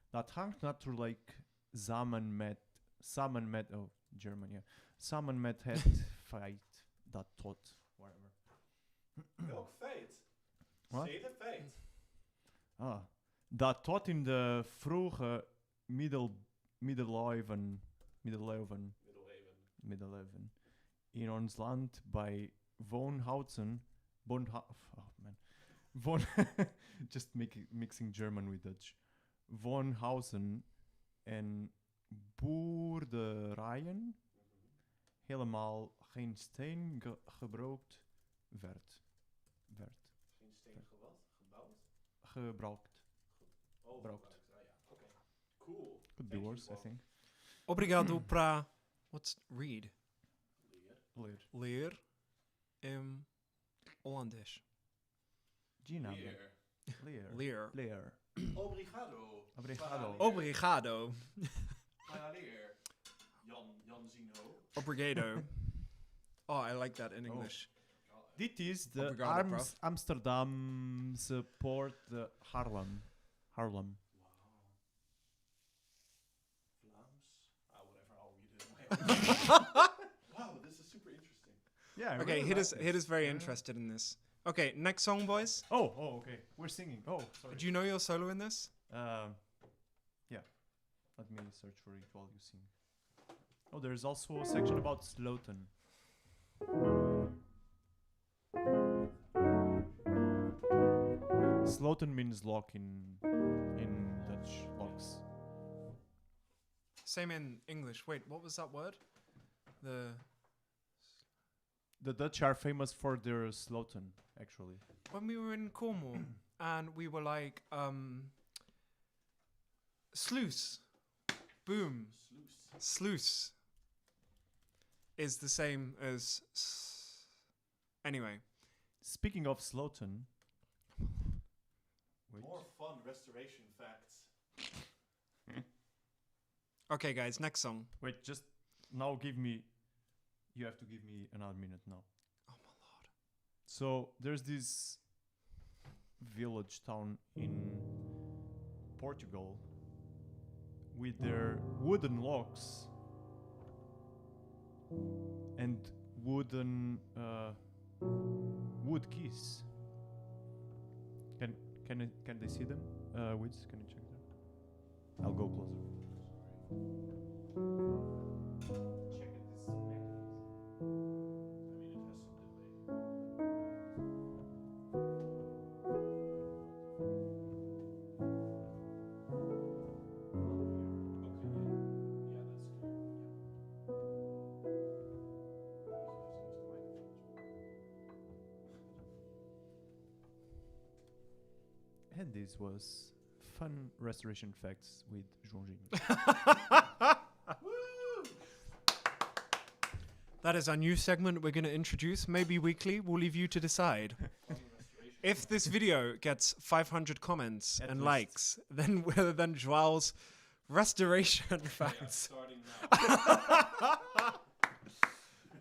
Dat hangt natuurlijk samen met oh German, yeah. Samen met het feit dat tot whatever. Welk feit? What? Say the feit. Dat tot in de vroege middeleeuwen in ons land bij just mixing German with Dutch. Woonhuizen en boerderijen helemaal geen steen gebruikt werd. Geen steen gebouwd? Gebruikt. Oh, Gebruikt. gebruikt. Ah, ja. Oké. Cool. Could be Thank you, worse, I Bob. think. Obrigado pra... What's read? Leer. Leer in Hollandisch. Gina. Leer. Leer. Leer. Obrigado. Obrigado. Obrigado. Para leer. Jan Zino. Obrigado. Oh, I like that in Oh. English. Dit is de Obrigado, bruv. Amsterdamse poort, de Haarlem. Haarlem. Wow, this is super interesting. Yeah. I Okay, really Hid like is this. very Yeah. interested in this. Okay, next song, boys. Oh, okay. We're singing. Oh, sorry. Do you know your solo in this? Yeah. Let me search for it while you sing. Oh, there's also a section about Sloten. Sloten means lock in Dutch, locks. Same in English. Wait, what was that word? The Dutch are famous for their Sloten, actually. When we were in Cornwall and we were like, sluice. Boom. Sluice is the same as. Anyway. Speaking of Sloten. Wait. More fun restoration facts. Okay, guys, next song. Wait, just now give me. You have to give me another minute now. Oh my lord. So there's this village town in Portugal with their wooden locks and wooden wood keys. Can they see them? Wiz, can you check them? I'll go closer. Check it, this mechanism. I mean, it has some delay. And this was fun restoration facts with João. That is our new segment we're going to introduce, maybe weekly. We'll leave you to decide. If this video gets 500 comments At and least. likes, then then Joao's restoration facts. Starting now.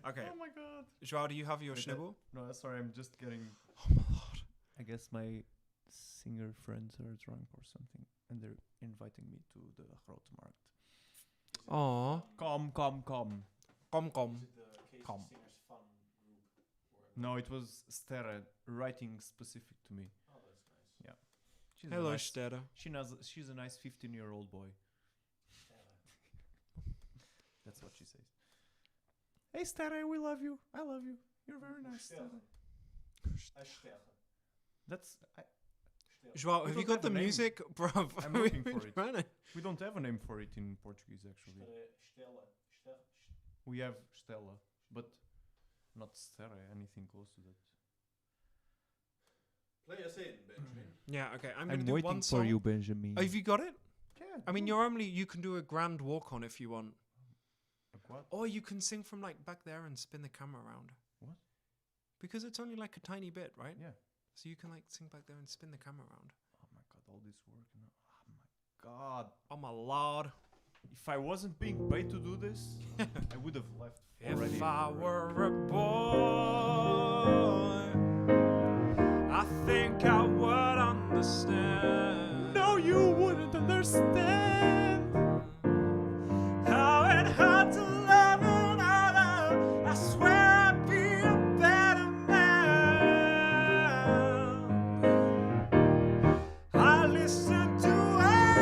Okay, Oh my god. Joao, do you have your Wait, schnibble? No, sorry, I'm just getting. Oh my lord. I guess my singer friends are drunk or something, and they're inviting me to the Grootmarkt. Aw. Come. Kom kom. Is it the Casey Come. Singers fun group? Or No, it was Sterre writing specific to me. oh, that's nice. She's a Hello, nice, Steda. she's a nice 15-year-old boy. That's what she says. Hey Sterre, we love you. I love you. You're very nice. Sterre. That's Joao, We have you don't got have the a name. music? Bruv. I'm looking for it. Trying to- we don't have a name for it in Portuguese actually. We have Stella, but not Sterre, anything close to that. Play us in, Benjamin. Yeah, okay. I'm going to do one song. Benjamin. Oh, have you got it? Yeah. I mean, you can do a grand walk on if you want. What? Or you can sing from like back there and spin the camera around. What? Because it's only like a tiny bit, right? Yeah. So you can like sing back there and spin the camera around. Oh my god, all this work. Oh my god. Oh my lord. If I wasn't being paid to do this, I would have left already. If I were a boy, I think I would understand. No, you wouldn't understand. How it hurt to love another. I swear I'd be a better man. I listen to her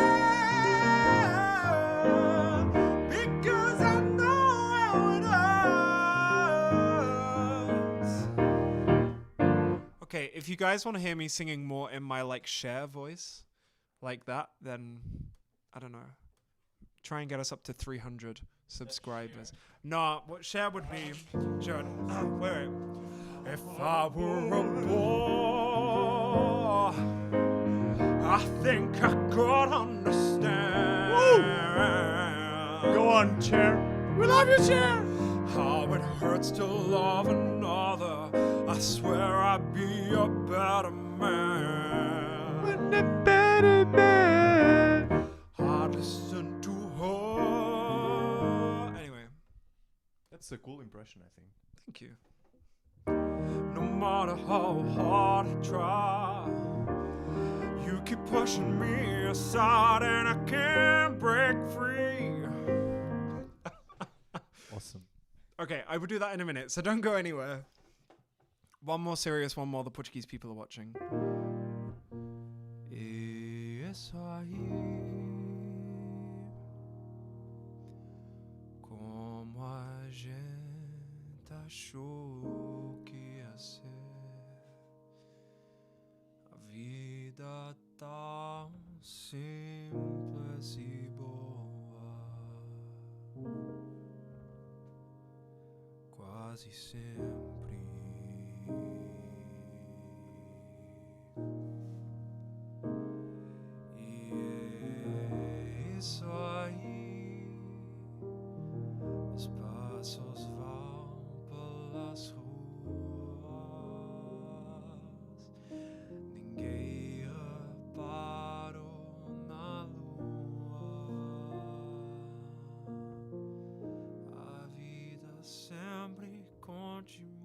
because I know how it hurts. Okay, if you guys want to hear me singing more in my like Cher voice, like that, then I don't know. Try and get us up to 300 subscribers. No, what Cher would be. Sure. Wait. If I were a boy, I think I could understand. Go on, chair. We love you, Cher. How it hurts to love another. I swear I'd be a better man. A better man. I listen to her. Anyway, That's a cool impression, I think. thank you. No no matter how hard I try. You keep pushing me aside and I can't break free. Awesome. Okay, I will do that in a minute, so don't go anywhere. One more serious, one more the Portuguese people are watching. E isso aí, como a gente achou que ia ser. A vida tão simples e boa, quase sempre. E é isso aí, os passos vão pelas ruas, ninguém reparou na lua. A vida sempre continua.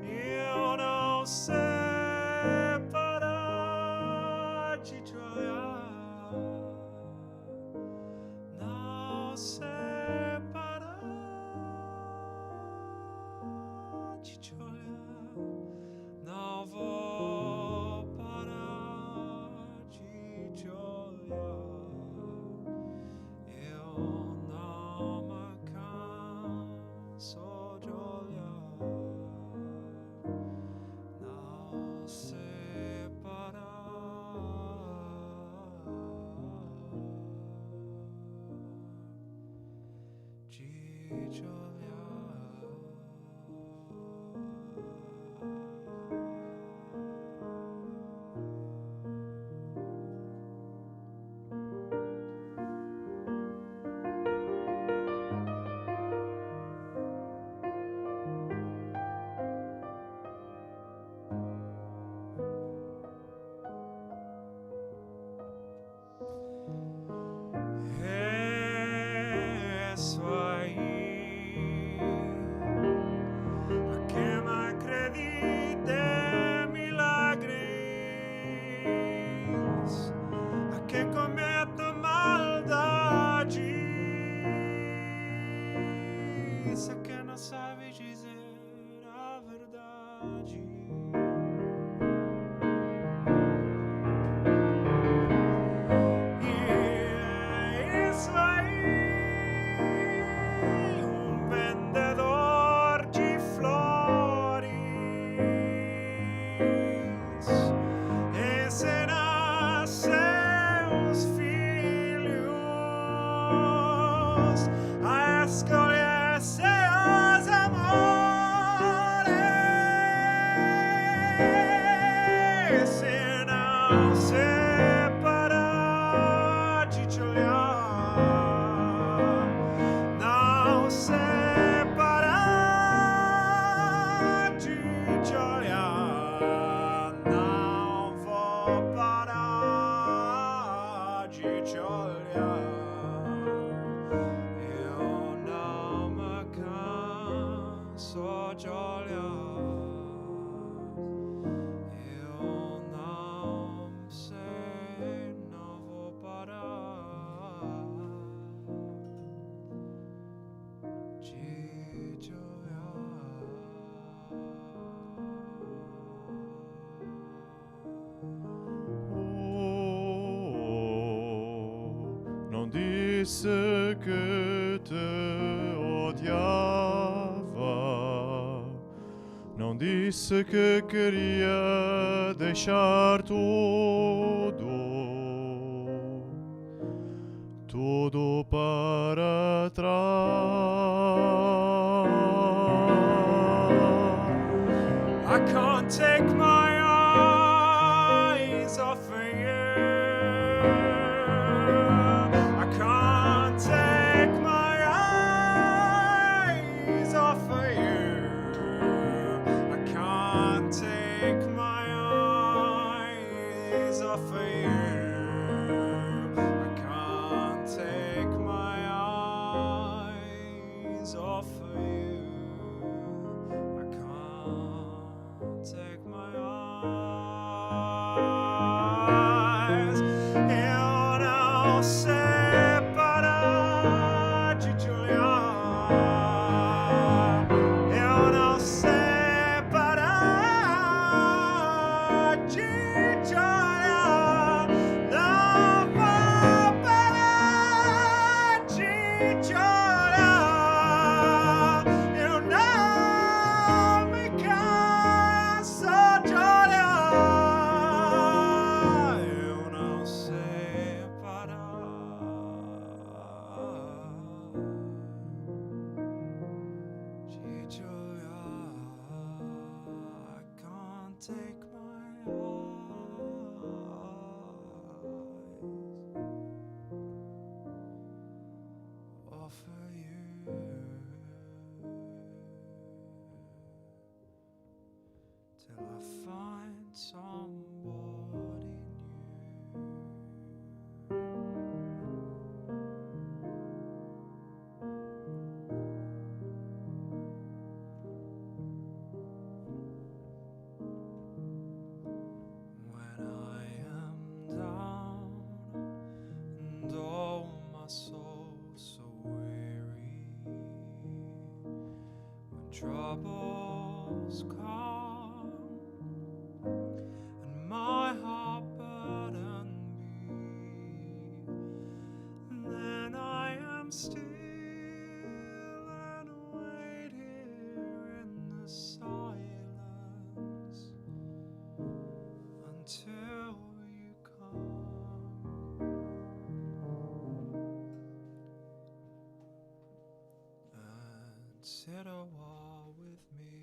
Eu não sei parar de te olhar, não sei parar de te olhar, não vou parar de te olhar. Eu não me canso de olhar, não sei parar de te olhar. Isso aí, a quem acredita em milagres, a quem comete maldades, a quem não sabe dizer a verdade. E é isso aí, vendedor de flores ensina seus filhos a escolher seus amores, se não separar de te olhar, não separar de te olhar, não vou parar de te olhar. Eu não me canso de olhar. Eu não sei, não vou parar de te olhar. Não disse que te odiava, não disse que queria deixar tudo para trás. I can't take my eyes off of you. I can't take my eyes off of you. I can't take my eyes off of you. I can't take my eyes take my eyes off of you till I find somebody new. When I am down and oh my soul so weary, when troubles come and my heart burden be, then I am still and wait here in the silence until you come and sit a while with me.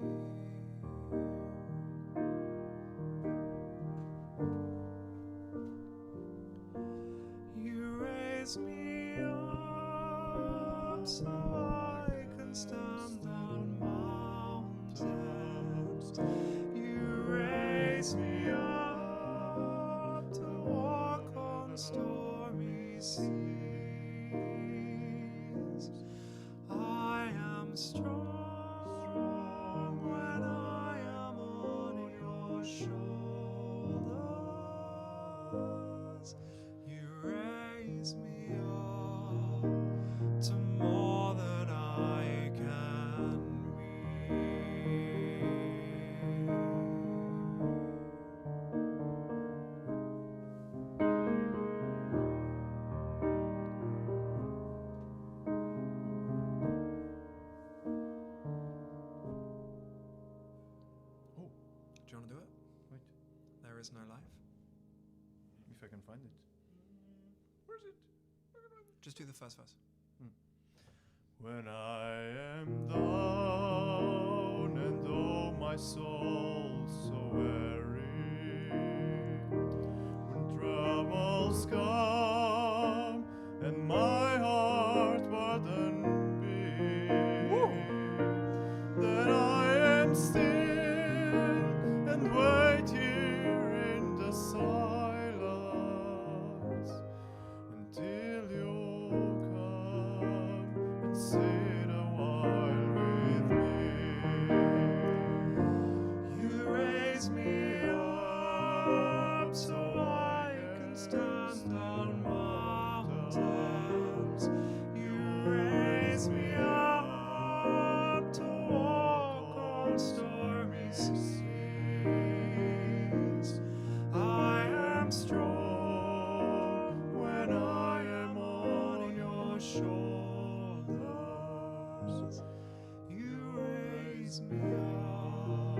You raise me up so I can stand on mountains. You raise me up to walk on stormy seas. I am strong when I am on your shoulders. You raise me up to more than I can be. Oh, Do you want to do it? wait. There is no life. If I can find it. Where is it? Just do the first verse. When I am down and oh my soul so weary, when troubles come and my heart burden be, then I am still and wait here in the silence until you come and sit a while with me. You raise me up so I can stand on mountains. You raise me up to walk on stormy seas. I am strong when I am on your shoulders. You raise me up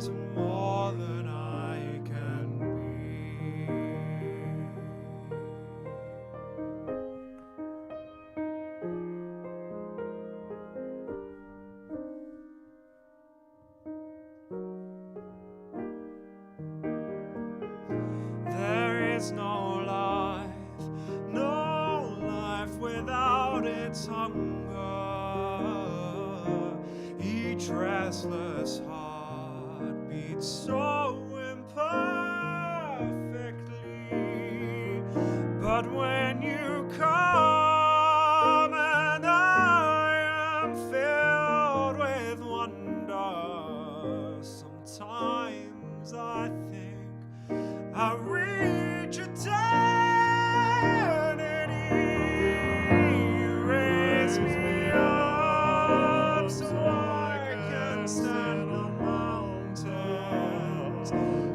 to more than I can be. There is no life without its hunger. Each restless heart beats so imperfectly. But when you come and I am filled with wonder, sometimes I think I reach eternity. You raise me up so I can stand on mountains.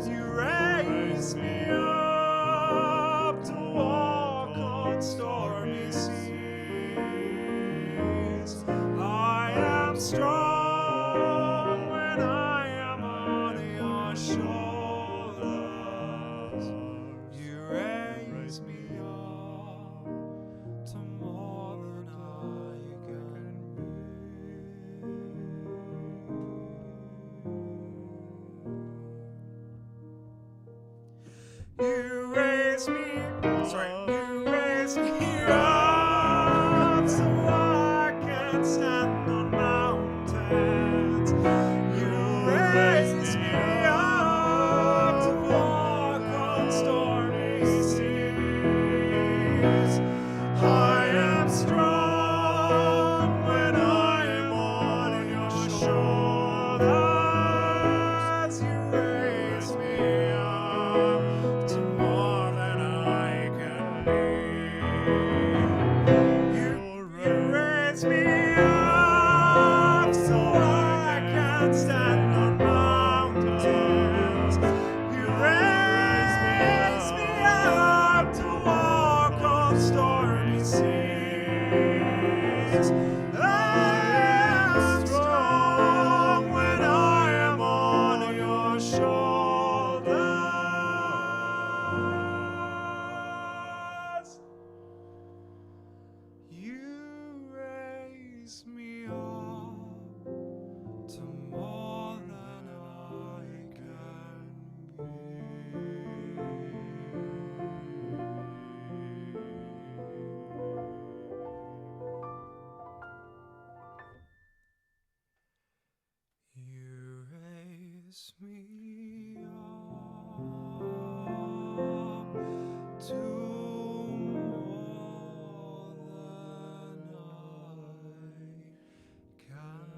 You raise me up to walk on stormy seas. I am strong when I am on your shoulders. You raise me up to more than I can be. raise me. Sorry. You raise me up so I can stand on mountains. You raise me up to walk on stormy seas. I am strong when I am on your shoulders. You raise me up to more than I can be. You raise me up so I can stand on mountains. You raise me up to walk on stormy seas. I am strong when I am on your shoulders. You raise me up to more than I can be. You raise me up to more than I can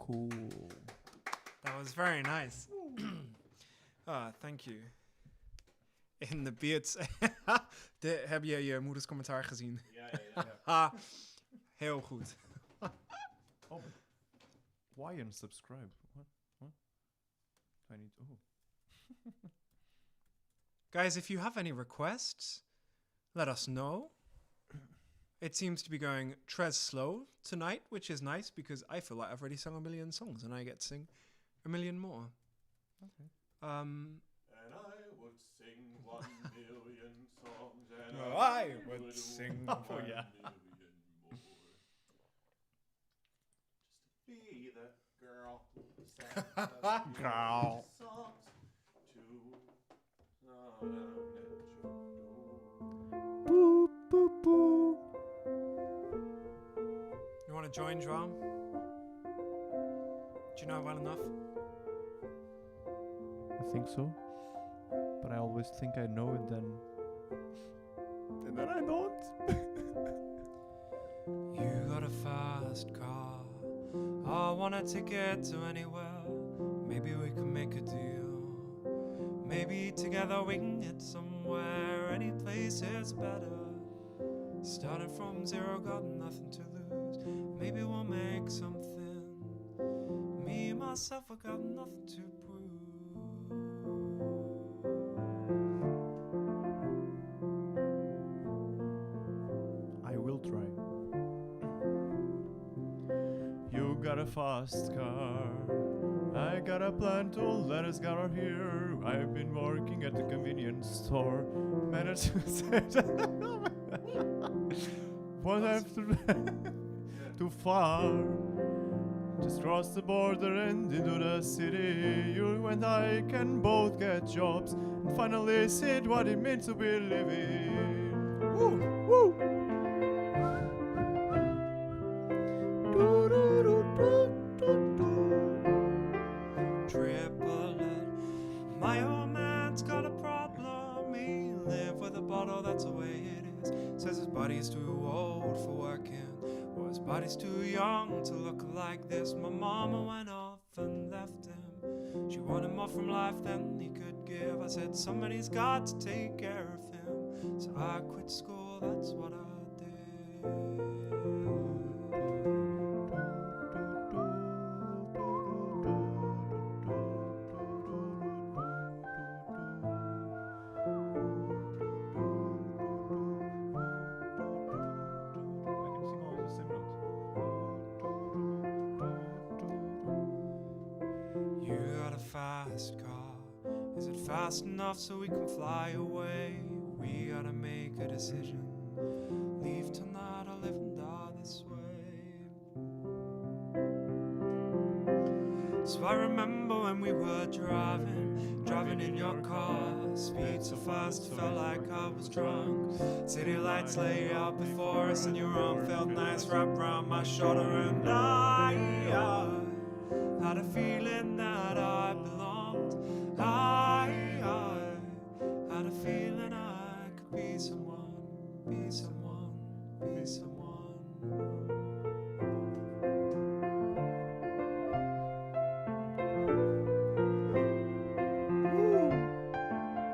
Cool. That was very nice. Thank you. In the beats. Heb je je moeders commentaar gezien? Ja. Heel goed. Oh, but why unsubscribe? What? I need. Oh. Guys, if you have any requests, let us know. It seems to be going tres slow tonight, which is nice because I feel like I've already sung 1 million songs and I get to sing 1 million more. Okay. And I would sing 1 million songs, and I would sing oh, 1 yeah. million more. Just to be that girl who sang Girl. songs to someone at your door. Boop boop boop. You want to join, João? Do you know it well enough? I think so. But I always think I know it then. And then I don't. You got a fast car. I want a ticket to anywhere. Maybe we can make a deal. Maybe together we can get somewhere. Any place is better. Started from zero, got nothing to lose. Maybe we'll make something. Me, myself, I got nothing to prove. I will try. You got a fast car. I got a plan to let us get her here. I've been working at the convenience store. Managed to say what after too far. Just cross the border and into the city. You and I can both get jobs and finally see what it means to be living. Woo, woo. Triplet. My old man's got a problem. He live with a bottle, that's the way it is. Says his body's too old for working, or his body's too young to look like this. My mama went off and left him. She wanted more from life than he could give. I said somebody's got to take care of him, so I quit school, that's what I did. fast car? Is it fast enough so we can fly away? We gotta make a decision. Leave tonight or live and die this way. So I remember when we were driving in your car. Speed so fast, felt like I was drunk. City lights lay out before us, and your arm felt nice wrapped around my shoulder. And I had a feeling that I belonged. I had a feeling I could be someone, be someone, be someone.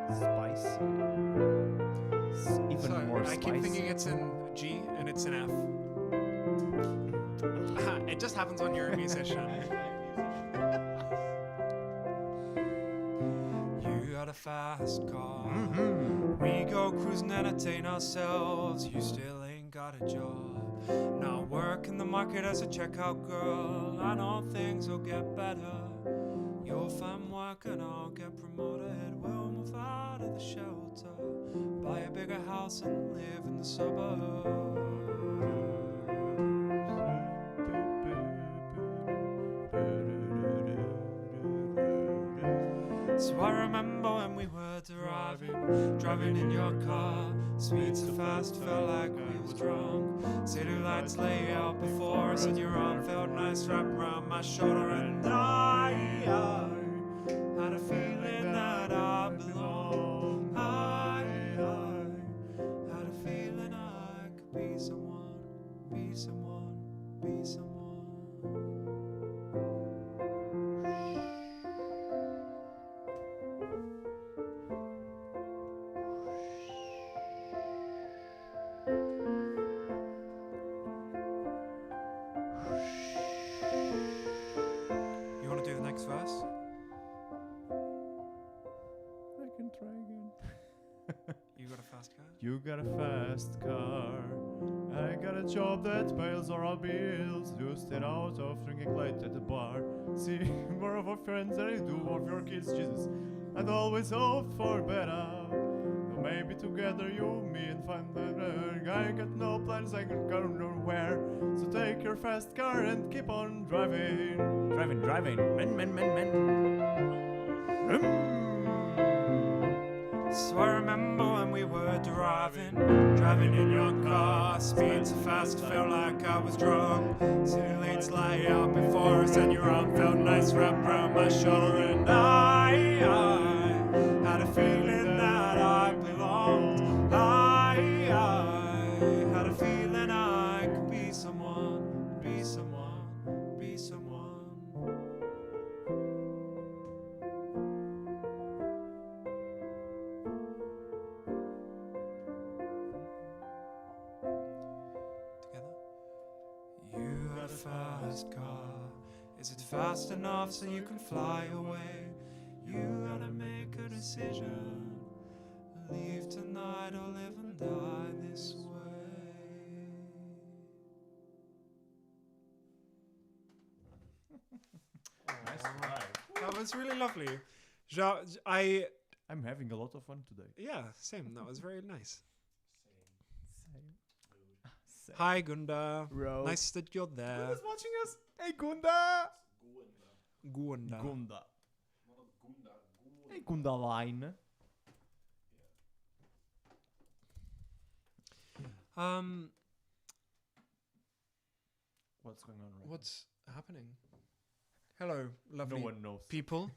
Spicy. Even Sorry, more I spicy. keep thinking it's in G and it's in F. It just happens when you're a musician. You got a fast car. We go cruising, entertain ourselves. You still ain't got a job. Now work in the market as a checkout girl. I know things will get better. You'll find work and I'll get promoted. We'll move out of the shelter, buy a bigger house and live in the suburbs. So I remember when we were driving in your car. Speed so fast, felt like we was drunk. City lights lay out before us, and your arm felt nice wrapped around my shoulder. And I had a feeling that I belonged. I had a feeling I could be someone, be someone, be someone. You want to do the next verse? I can try again. You got a fast car? You got a fast car. I got a job that pays all our bills. You stayed out of drinking late at the bar. See more of our friends than you do of your kids, Jesus. I'd always hope for better. Though maybe together you, me, and find better. I got no plans, I can go nowhere. So take your fast car and keep on driving. Driving. Men. So I remember when we were driving in your car. Speed so fast, felt like I was drunk. City lights lay out before us, and your arm felt nice wrapped around my shoulder. And I had a feeling that I belonged. I had a feeling I could be someone, be someone, be someone. You got a fast car. Is it fast enough so you can fly away? You gotta make a decision. Leave tonight or live and die this way. Nice try. That was really lovely. I'm having a lot of fun today. Yeah, same. That was very nice. Same. Hi, Gunda. Bro. Nice that you're there. Who's watching us? Hey, Gunda. Gunda. Gunda. Hey, Gunda line. What's going on right What's happening? Hello, lovely No one knows. people.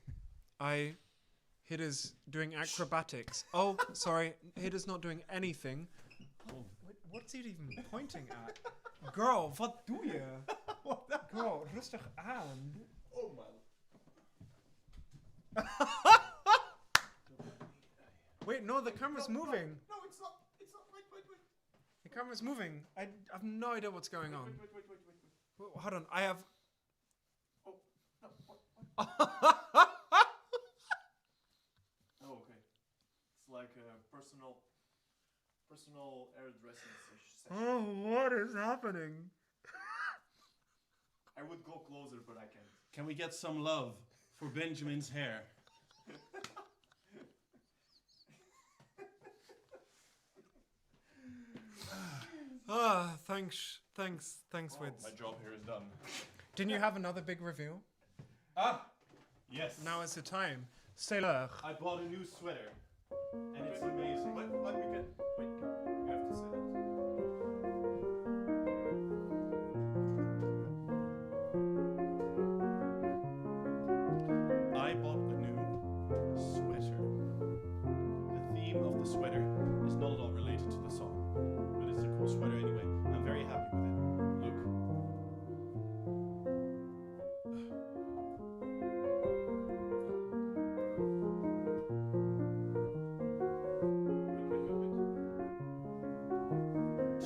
Hidda's doing acrobatics. Oh, sorry. Hidda's not doing anything. Oh. What's he even pointing at? Girl, wat doe je? Girl, rustig aan. Oh my. Wait, no, the camera's moving. No, it's not. Wait. The camera's moving. I have no idea what's going on. Wait. Hold on, I have... Oh, no, what? Oh, okay. It's like a personal hairdressing session. Oh, what is happening? I would go closer, but I can't. Can we get some love for Benjamin's hair? Thanks, Wids. My job here is done. Didn't you have another big reveal? Ah, yes. Now is the time. C'est l'heure. I bought a new sweater, and it's amazing. Let me get. Wait, you have to say that. I bought a new sweater. The theme of the sweater is not at all related to the song, but it's a cool sweater anyway. I'm very happy with it. Look.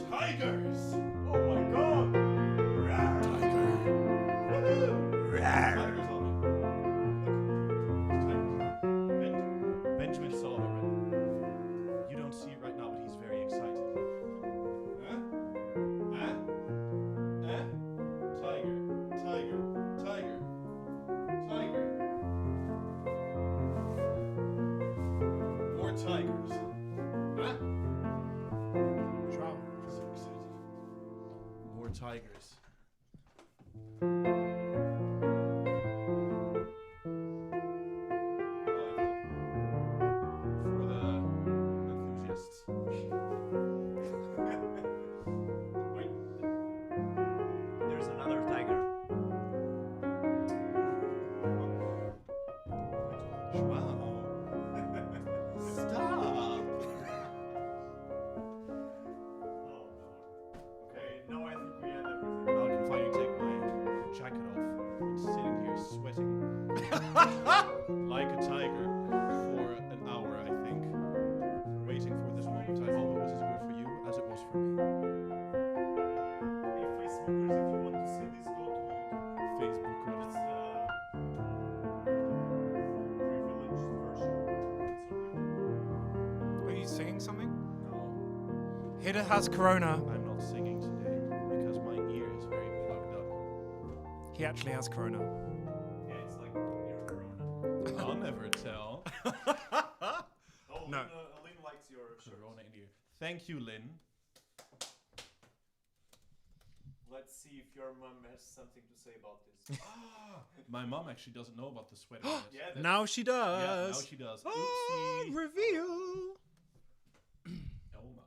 Tigers! Oh my god! Tiger! Tigers on it. Look. Benjamin saw it already. You don't see it right now, but he's very excited. Huh? Huh? Huh? Tiger. Tiger. Tiger. Tiger. More tigers. Huh? Ciao. So excited. More tigers. For the enthusiasts. Wait. There's another tiger. Wow. Stop. Okay, now I think we had everything. Now I can finally take my jacket off. I'm sitting here sweating like a tiger for an hour, I think, waiting for this moment. I hope it was as good for you as it was for me. Hey, Facebookers, if you want to see this, go to Facebook. It's the privileged version. Are you singing something? No, Hida has corona. I'm not singing today because my ear is very plugged up. He actually has corona. Yeah, it's like your corona. I'll never tell. Oh, No. Lynn likes your shirt. Corona in ear. Thank you, Lynn. Let's see if your mom has something to say about this. My mom actually doesn't know about the sweater yet. Yeah, that's Now she does. Yeah, now she does. Oh, Oopsie. reveal. Elma.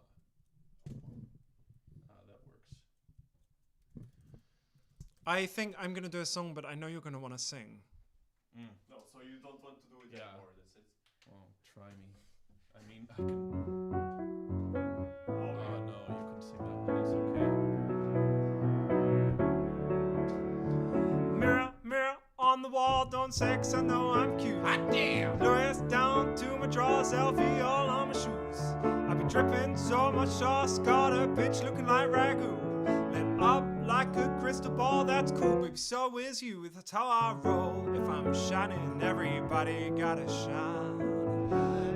Ah, that works. I think I'm gonna do a song, but I know you're gonna want to sing. no. So you don't want to do it Yeah. anymore. That's it. Well, try me. I mean, I can. Oh, Oh no, you can sing that one. That's okay. Mirror, mirror on the wall, don't sex, I know I'm cute. Hot damn! Louis down to my drawers, LV all on my shoes. I be dripping so much sauce, got a bitch looking like ragu. Lit up like a crystal ball, that's cool, baby, so is you. That's how I roll. If I'm shining, everybody gotta shine.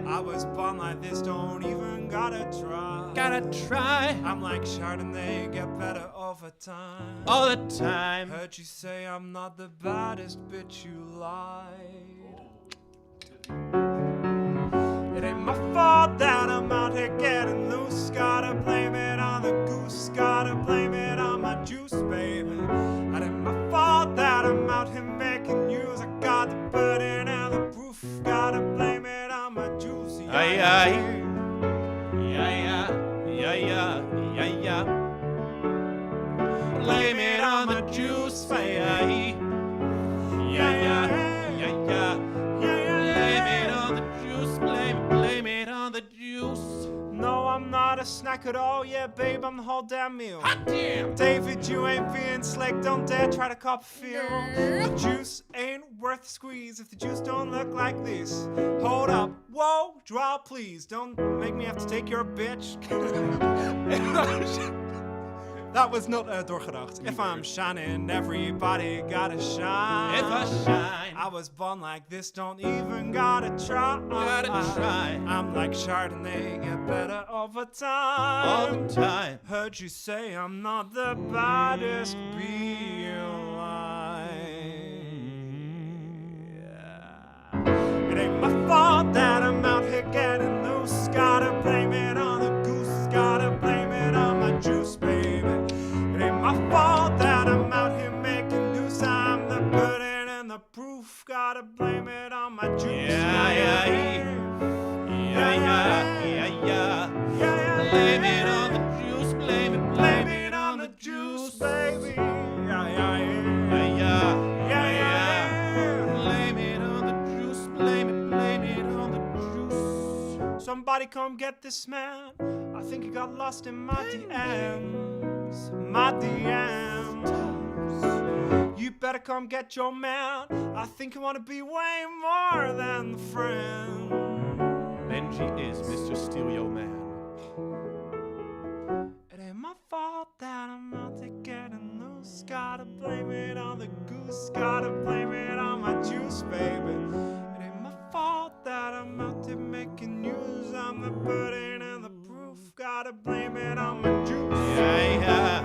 I was born like this, don't even gotta try. Gotta try I'm like Chardonnay, get better over time. all the time. Heard you say I'm not the baddest bitch you lied. It ain't my fault that I'm out here getting loose. Gotta blame it on the goose. Gotta blame it on my juice, baby. It ain't my fault that I'm out here making news. I got the burden and the proof. Gotta blame it on my juice. Aye, aye. Yeah, yeah, yeah, yeah, yeah, yeah. Blame it on the juice, baby. Yeah, yeah, yeah, yeah. Blame it on the juice, blame it on the juice. No, I'm not a snack at all. Yeah, babe, I'm the whole damn meal. Hot damn! David, you ain't being slick. Don't dare try to cop a feel. The juice ain't worth the squeeze if the juice don't look like this. Hold up, whoa, draw please. Don't make me have to take your bitch. That was not doorgedacht. If I'm shining, everybody gotta shine. If I shine, I was born like this, don't even gotta try. I'm like Chardonnay, get better over time. all the time. Heard you say I'm not the baddest bee alive. It ain't my fault that I'm out here getting loose. Gotta blame it on the goose. Gotta blame it on my juice, baby. It ain't my fault that I'm out here making news. I'm the pudding and the proof. Gotta blame it on my juice. Blame it on the juice, blame it on the juice, baby. Blame it on the juice, blame it on the juice. Somebody come get this man. I think he got lost in my DMs. My DMs. You better come get your man. I think you wanna be way more than friends. Benji is Mr. Steal Your Man. It ain't my fault that I'm out there getting loose. Gotta blame it on the goose. Gotta blame it on my juice, baby. It ain't my fault that I'm out there making news. I'm the pudding and the proof. Gotta blame it on my juice.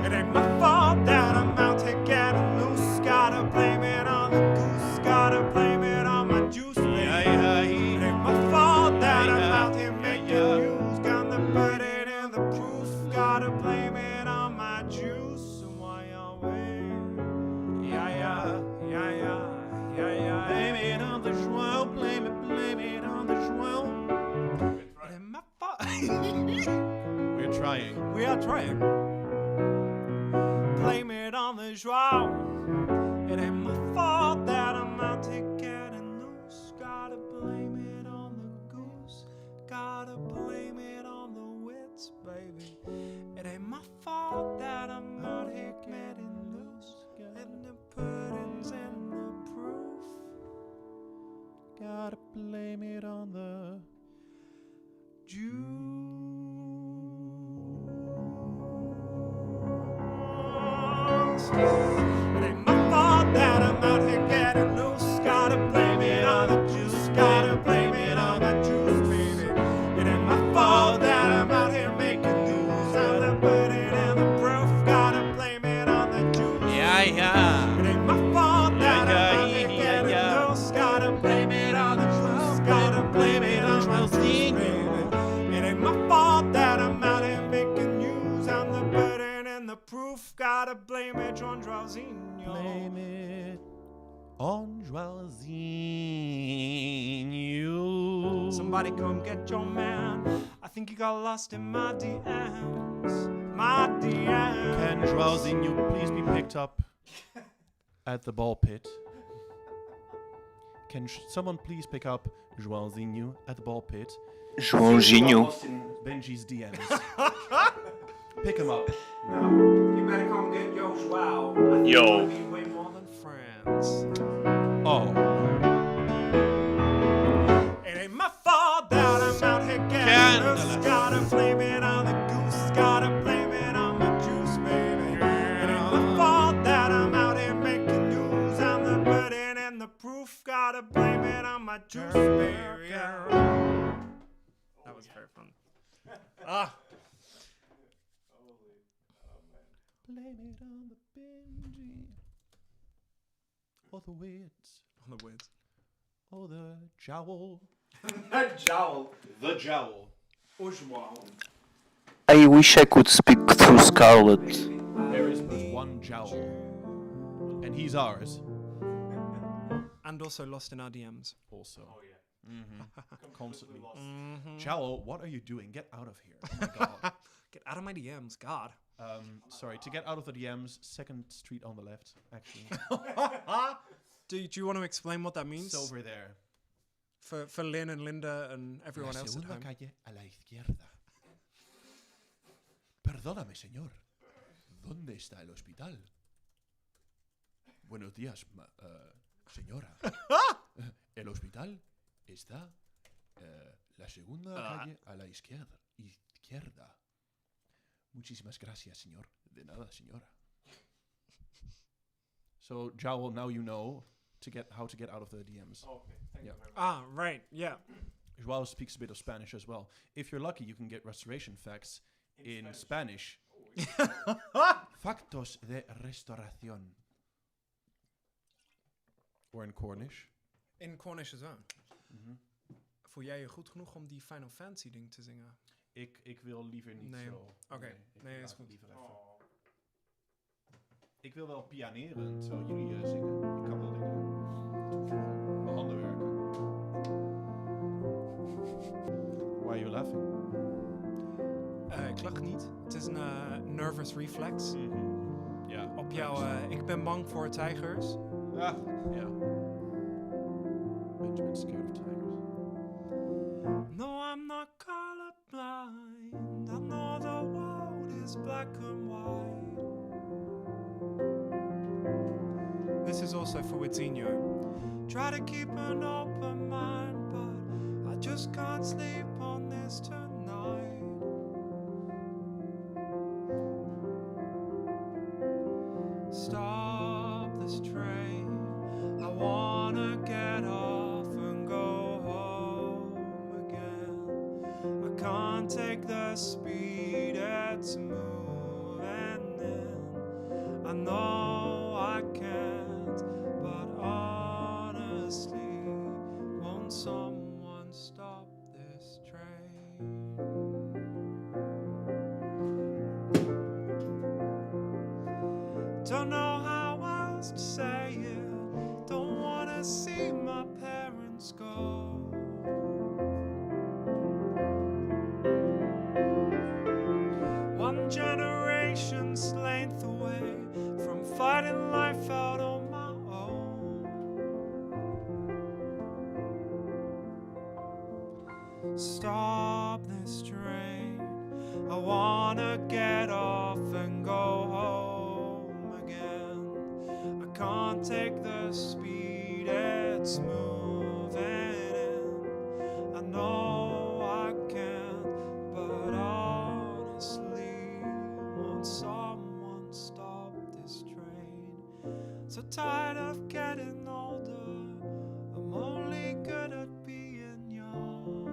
It ain't my fault that I'm out here getting loose. Gotta blame it on the goose. Gotta blame it on my juice, baby. It ain't my fault that I'm out here making news. Got the pudding and the proof. Gotta blame it on my juice. And why y'all wait? Blame it on the joie, blame it on the joie. It ain't my fault. We're trying. We are trying. Blame it on the joie. It ain't my fault that I'm out here getting loose. Gotta blame it on the goose. Gotta blame it on the wits, baby. It ain't my fault that I'm out here getting loose. And the puddings and the proof. Gotta blame it on the juice. It ain't my fault that I'm out here getting loose. Gotta blame it on the juice. Gotta blame it on the juice, baby. It ain't my fault that I'm out here making news. I'm the pudding and the proof. Gotta blame it on the juice. It ain't my fault that I'm out here getting loose. Gotta blame it on the juice. Gotta blame it on the juice, baby. It ain't my fault that I'm out here making news. I'm the pudding and the proof. Gotta blame it on Drowsinho. Blame it on Joaquin. Somebody come get your man. I think he got lost in my DMs. My DMs. Can Joaquin please be picked up at the ball pit? Can someone please pick up Joaquin at the ball pit? Joãozinho. Lost in Benji's DMs. Pick him up. You better come get your Joao. I think Yo. we'll be way more than friends. Oh. It ain't my fault that I'm out here getting loose. Gotta blame it on the goose. Gotta blame it on my juice, baby. It ain't my fault that I'm out here making news. I'm the pudding and the proof. Gotta blame it on my juice, baby. That was very fun. Blame it on the Benji. Or the wits. On the words. Or the jowl. Jowl. The jowl. Or Joao. I wish I could speak through Scarlet. There is but one jowl. And he's ours. And also lost in our DMs. Also. Oh, yeah. Constantly. Jowl, what are you doing? Get out of here. Oh my god. Get out of my DMs, God. Sorry, to get out of the DMs, 2nd Street on the left, actually. Do you want to explain what that means? It's over there. For Lynn and Linda and everyone else at home. calle a la izquierda. Perdóname, señor. ¿Dónde está el hospital? Buenos días, señora. El hospital está la segunda calle a la izquierda. Muchísimas gracias, señor. De nada, señora. So, Jowl, now you know how to get out of the DMs. Okay, thank you very much. Ah, right, yeah. Joao speaks a bit of Spanish as well. If you're lucky, you can get restoration facts in Spanish. Factos de restauración. Or in Cornish. In Cornish as well. Mhm. Voel jij je goed genoeg om die Final Fantasy ding te zingen? Ik wil liever niet Nee. zo. Oké. Nee, is laat het goed. liever even. Ik wil wel pianeren terwijl jullie zingen. Ik kan wel dingen toevoegen. Mijn handen werken. Why are you laughing? Ik lach niet. Het is een nervous reflex. Ja. Op jou, ik ben bang voor tijgers. Ja. Benjamin's scared of tigers. No, I'm not colorblind. I know the world is black and white. This is also for Witzinho. Try to keep an open mind, but I just can't sleep on this tonight. Stop this train. I wanna get off and go home again. I can't take the speed it's moving in. I know I can't, but honestly, won't someone stop this train? Don't know how else to say it. Don't wanna see my parents go. One generation's length away from fighting life out on my own. Stop this train. I wanna get off and go home again. I can't take the speed it's moving in. I know I can't, but honestly, won't someone stop this train? So tired of getting older, I'm only good at being young.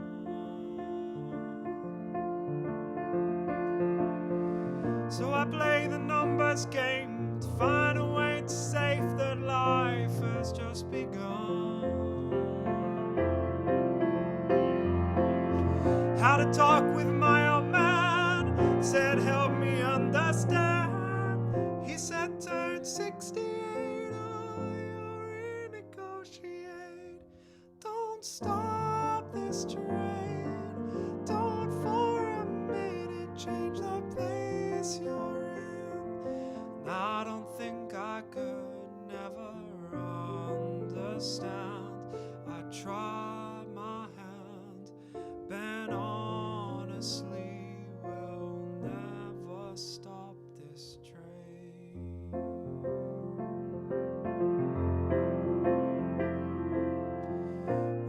So I play the numbers game to find a way to save that life has just begun. How to talk with my old man, said help me understand. He said turn 68 or you'll renegotiate. Don't stop this train. Don't for a minute change the place you're in. And I don't think I could never understand. I tried my hand, but honestly will never stop this train.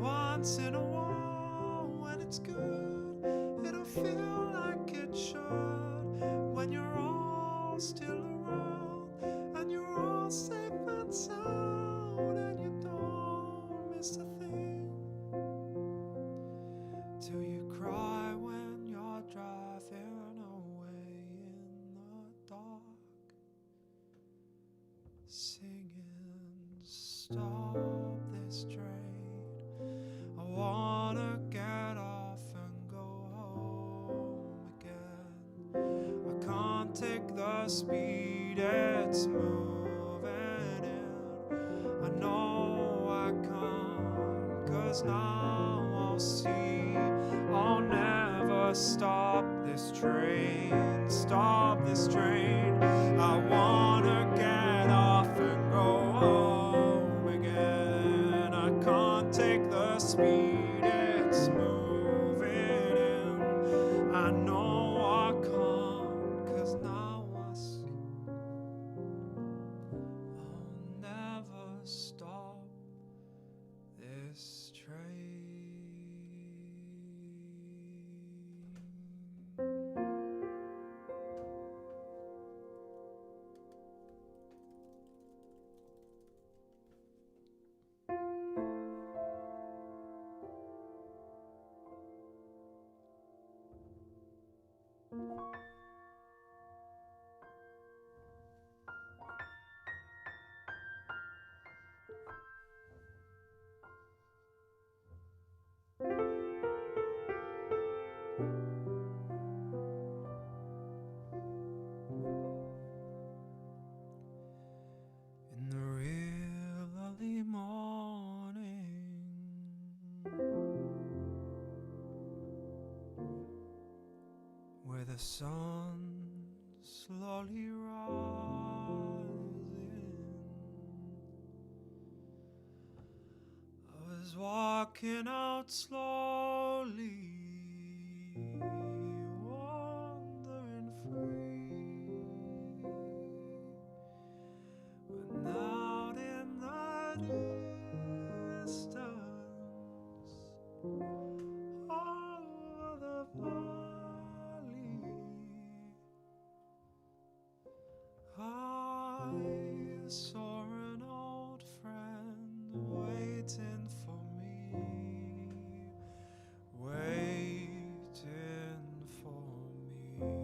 Once in a while, when it's good, it'll feel like it should. When you're all still around, and you're all safe and sound, and you don't miss a thing. Till you cry when you're driving away in the dark, singing, stop this train. I wanna get off and go home again. I can't take the speed it's moving in. I know I can't, 'cause now I'll see I'll never stop this train. Stop this train. I wanna get off and go home again. I can't take the speed it's moving in. I know I can't, 'cause now I see I'll never stop this train. where the sun slowly rising. I was walking out slowly, wandering free, when out in the distance, over the valley, I saw an old friend waiting for me, waiting for me.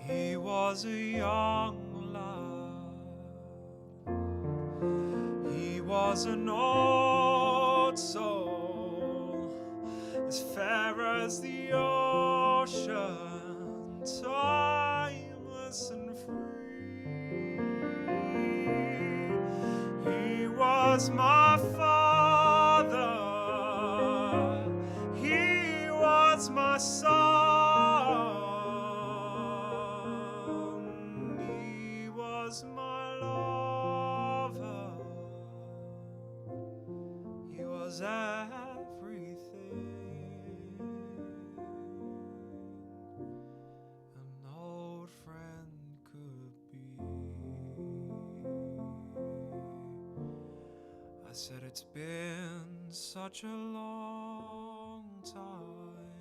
He was a young lad, he was an old soul, as fair as the ocean, timeless and free. He was my father, he was my son, he was my lover, he was everything an old friend could be. I said it's been such a long time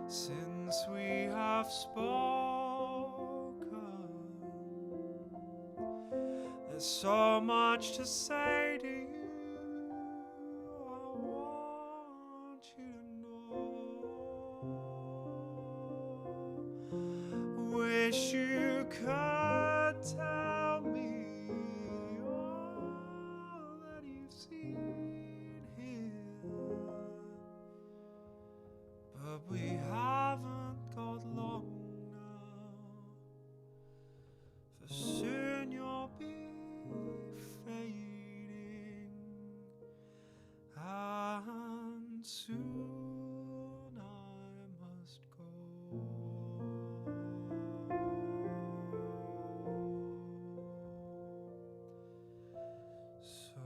since we have spoken. There's so much to say to you. I want you to know. Wish you could tell me all that you've seen here, but we haven't got long now, for soon you'll be fading, and soon I must go. So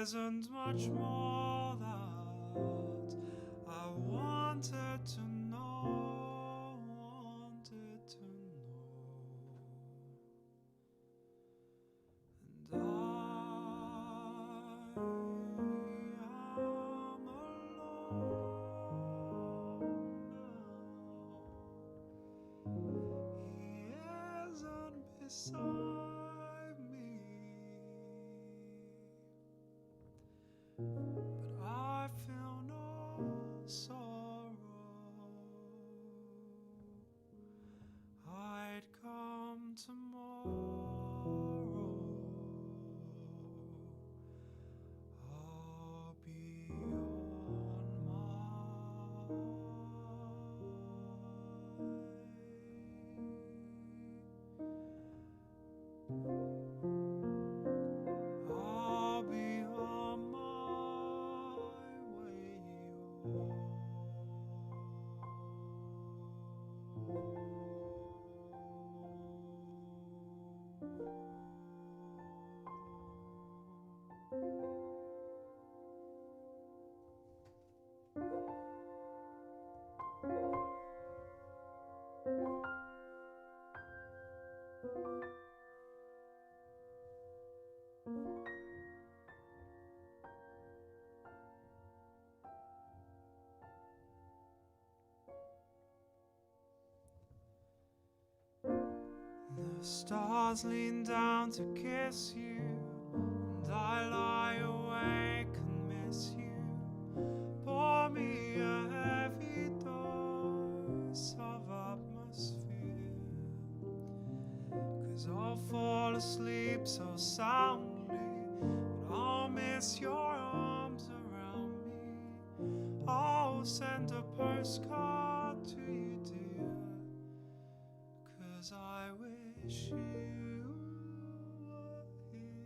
isn't much more that I wanted to know, wanted to know. And I am alone now. He isn't beside me, but I feel no sorrow. I'd come tomorrow. I'll be on I'll be on my way The stars lean down to kiss you, and I lie awake and miss you. Pour me a heavy dose of atmosphere, 'cause I'll fall asleep so soundly, but I'll miss your arms around me. I'll send a postcard to you, dear, 'cause I wish you were here.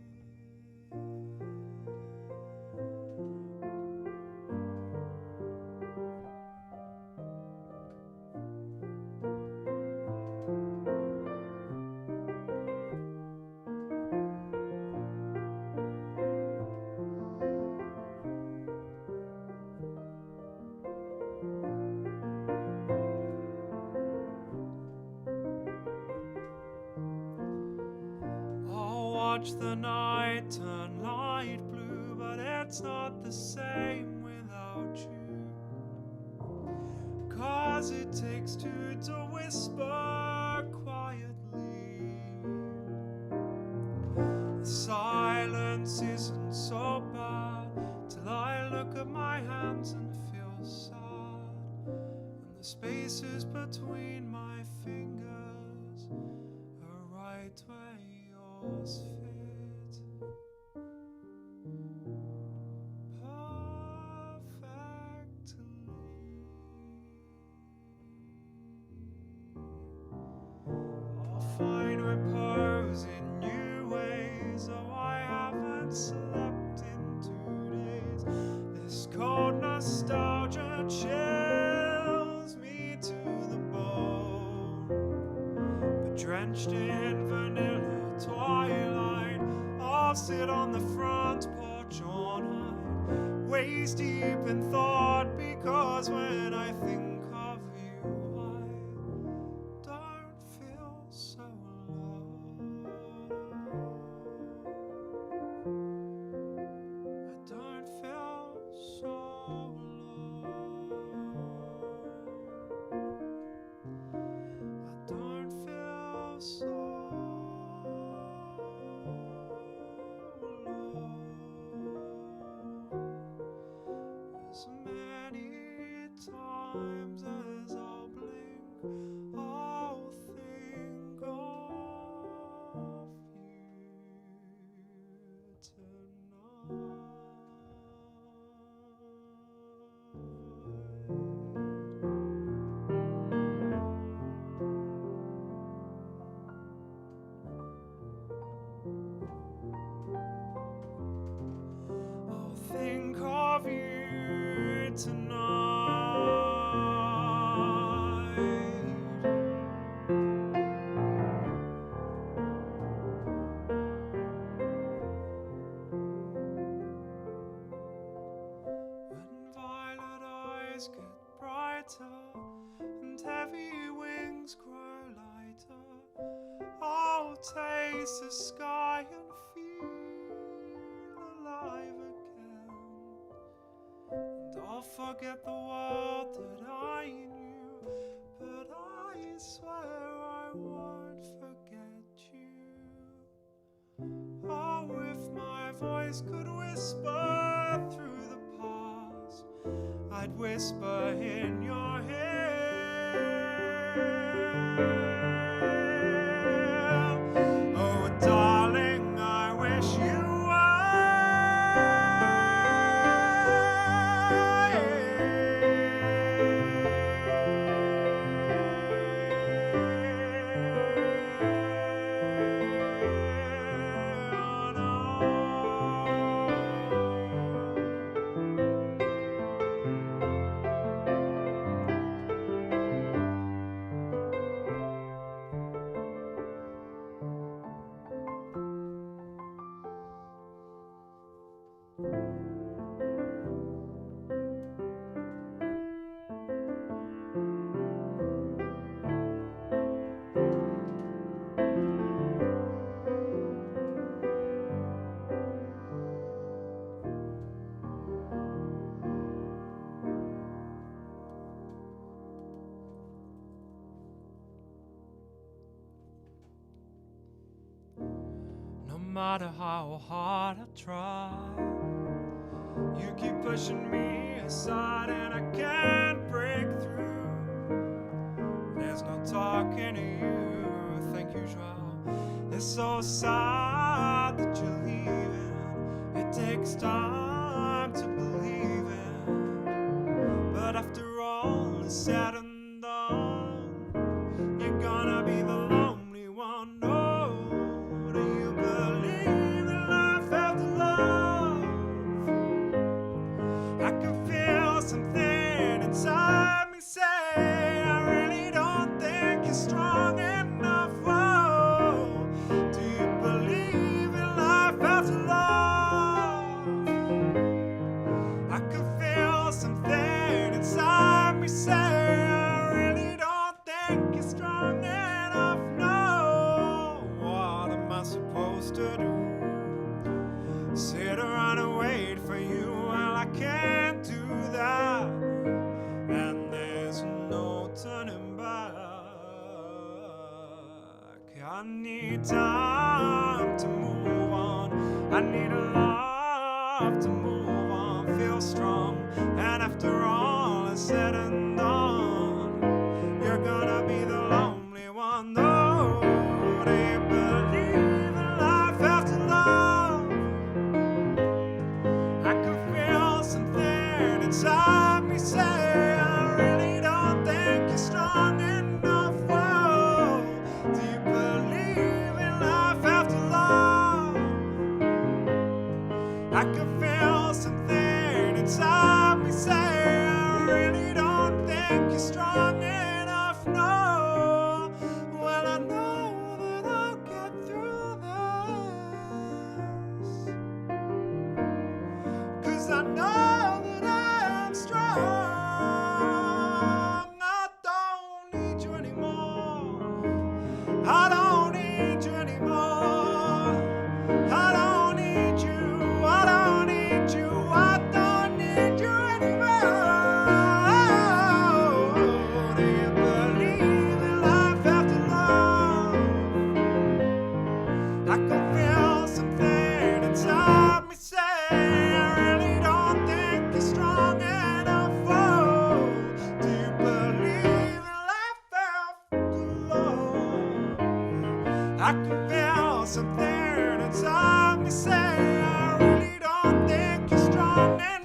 I'll watch the night turn light blue, but it's not the same without you. 'Cause it takes two to whisper quietly. The silence isn't so bad till I look at my hands and feel sad, and the spaces between my fingers are right where yours fit perfectly. I'll find repose in new ways, though I haven't slept in 2 days. This cold nostalgia chills me to the bone, but drenched in vanilla twilight, I'll sit on the front porch all night, waist deep in thought, because when I think of you, I don't feel so alone. I don't feel so alone. I don't feel so alone. As many times face the sky and feel alive again. And I'll forget the world that I knew, but I swear I won't forget you. Oh, if my voice could whisper through the past, I'd whisper in your ear. Oh, darling, I wish you no matter how hard I try, you keep pushing me aside and I can't break through. There's no talking to you, thank you, Joao. It's so sad that you're leaving. It takes time to believe it, but after all is said and done, you're gonna be the lonely one. Oh, do you believe in life after love? I can feel something inside me say, I really don't think you're strong enough. Oh, do you believe in life after love? I can feel something inside me say, I really don't think you're strong enough. No, what am I supposed to do? Sit around and wait for you? Well, I can't do that, and there's no turning back. I need time to move on. I need a love to move on, feel strong. And after all is said and done, you're gonna be the lonely one. No, do you believe in life after love? I can feel something inside me say, I really don't think you're strong enough. Whoa, do you believe in life after love? I can feel something inside me say, I really don't think you're strong enough. No, well, I know that I'll get through this, 'cause I know that I am strong. I don't need you anymore. I don't need you anymore. I don't need you. I don't need you. I don't need you anymore. Do you believe in life after love? I can feel something inside me say, I really don't think you're strong enough. Oh, do you believe in life after love? I can feel something inside me say, I really don't think you're strong enough.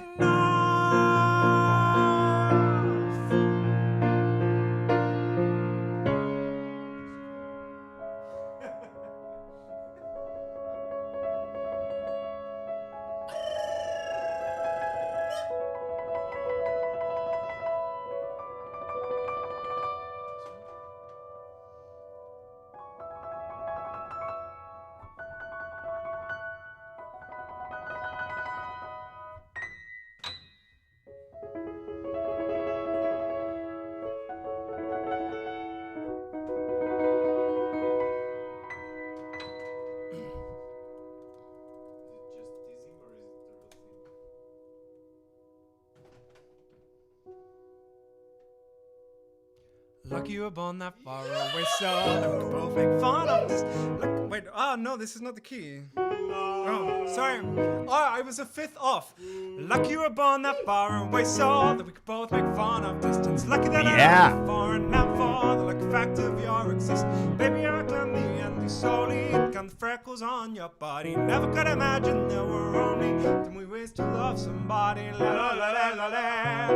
Lucky you were born that far away, so that we could both make fun of this. Look, wait, no, this is not the key. Oh, sorry. Oh, I was a fifth off. Lucky you were born that far away, so that we could both make fun of distance. Lucky that I love you for and not for the lucky fact of your existence. Baby, I climbed the end you slowly. Got the freckles on your body. Never could imagine there were only then we ways to love somebody. La la la la la la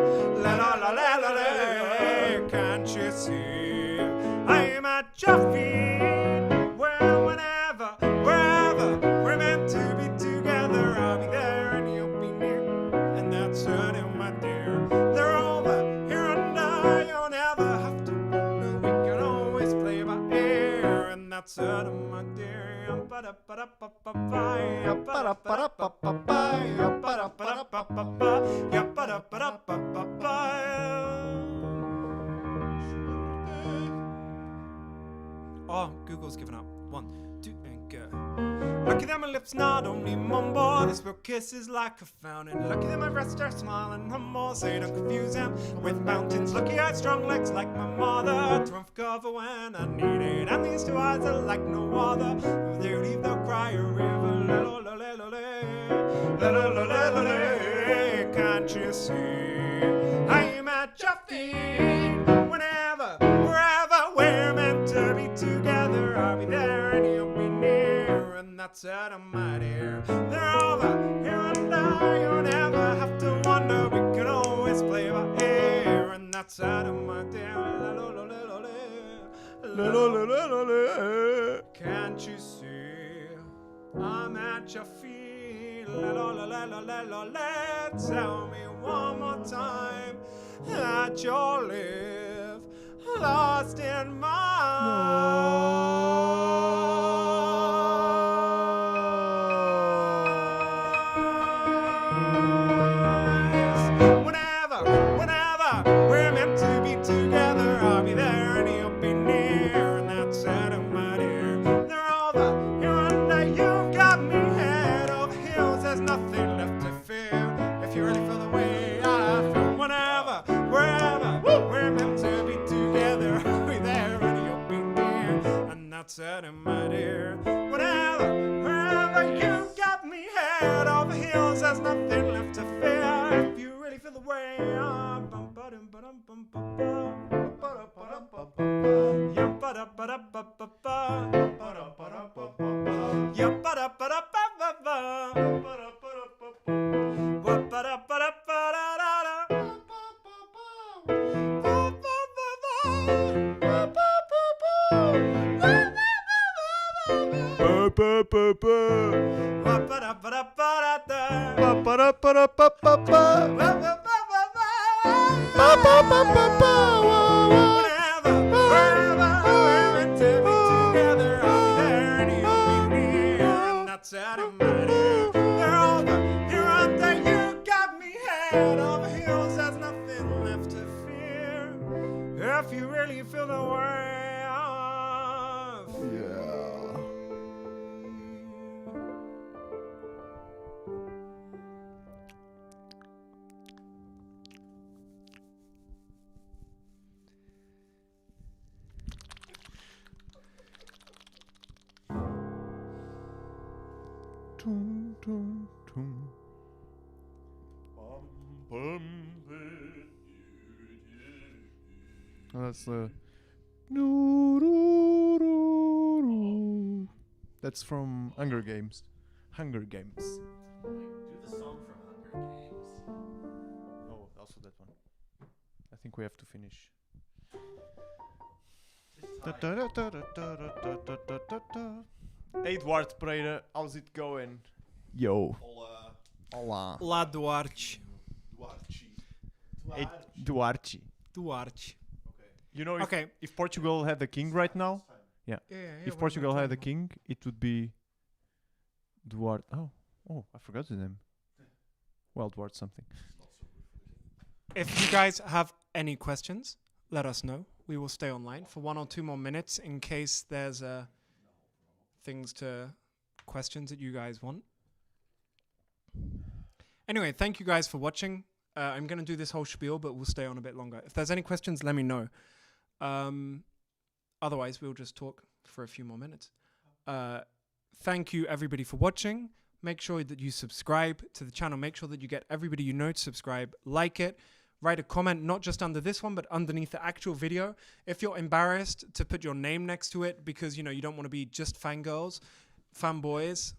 la la la la la la. Can't you see? I am at your feet. Well, whenever, wherever we're meant to be together, I'll be there and you'll be near. And that's certain, my dear. They're over here and I. You'll never have to wonder. We can always play by ear. And that's certain, my dear. Oh, Google's given up. 1, 2, and go. Lucky that my lips not only mumble, they spill kisses like a fountain. Lucky that my breasts are smiling humble, so you don't confuse them with mountains. Lucky I had strong legs like my mother, to run for cover when I need it. And these two eyes are like no other. If they leave, they'll cry a river. Can't you see? I am at your feet. Whenever, wherever we're meant to be together, I'll be there and you'll be near. And that's it, my dear. They're over here and I. You'll never have to wonder. We can always play by ear. And that's it, my dear. Can't you see? I'm at your feet. Tell me one more time that you'll live lost in my eyes. Whenever, whenever we're meant to be together, I'll be there and you'll be near. And that's it, my dear. They're over here under. You've got me head over heels. There's nothing left to fear. If you really feel the way I feel. Whenever, wherever we're meant to be together, I'll be there and you'll be near. And that's it, my dear. Whenever, wherever you got me head over heels, there's nothing left to fear. If you really feel the way I feel. Whenever, wherever we're meant to be together, I'll be there and you'll be near. And that's it, my dear. They're over here under. You got me head over heels. There's nothing left to fear. If you really feel the way I feel. Tum, tum, tum. Oh, that's the. That's from Hunger Games. Hunger Games. Do the song from Hunger Games. Oh, also that one. I think we have to finish. Hey, Duarte Pereira, how's it going? Yo. Olá. Olá. Olá, Duarte. Duarte. Hey, Duarte. Duarte. Okay. You know, Okay. if Portugal had a king right now, Yeah, if Portugal had a king, it would be Duarte. Oh, I forgot his name. Well, Duarte something. If you guys have any questions, let us know. We will stay online for 1 or 2 more minutes in case there's questions that you guys want. Anyway, thank you guys for watching. I'm going to do this whole spiel, but we'll stay on a bit longer. If there's any questions, let me know. Otherwise, we'll just talk for a few more minutes. Thank you, everybody, for watching. Make sure that you subscribe to the channel. Make sure that you get everybody you know to subscribe. Like it. Write a comment, not just under this one, but underneath the actual video. If you're embarrassed to put your name next to it because, you know, you don't want to be just fangirls, fanboys,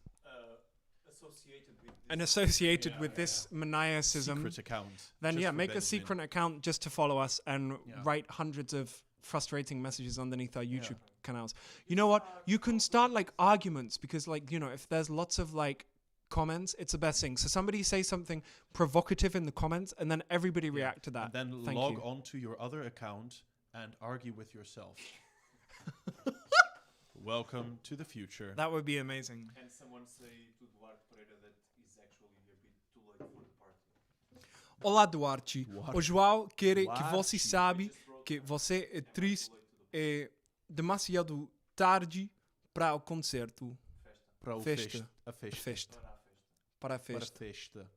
associated with this maniacism, Secret account. then just yeah, for make a Benjamin. secret account just to follow us and Yeah. write hundreds of frustrating messages underneath our YouTube canals. You know what? You can start like arguments because, like, you know, if there's lots of like comments, it's the best thing. So somebody say something provocative in the comments and then everybody react to that. And then Thank log you. on to your other account and argue with yourself. Welcome to the future. That would be amazing. Can someone say to Duarte Pereira that he's actually a bit too late for the party? Olá, Duarte. O João quer que Duarte. você sabe que você é triste, é demasiado tarde para o concerto. Para o Festa. A festa. Festa. Para a Para a festa. festa.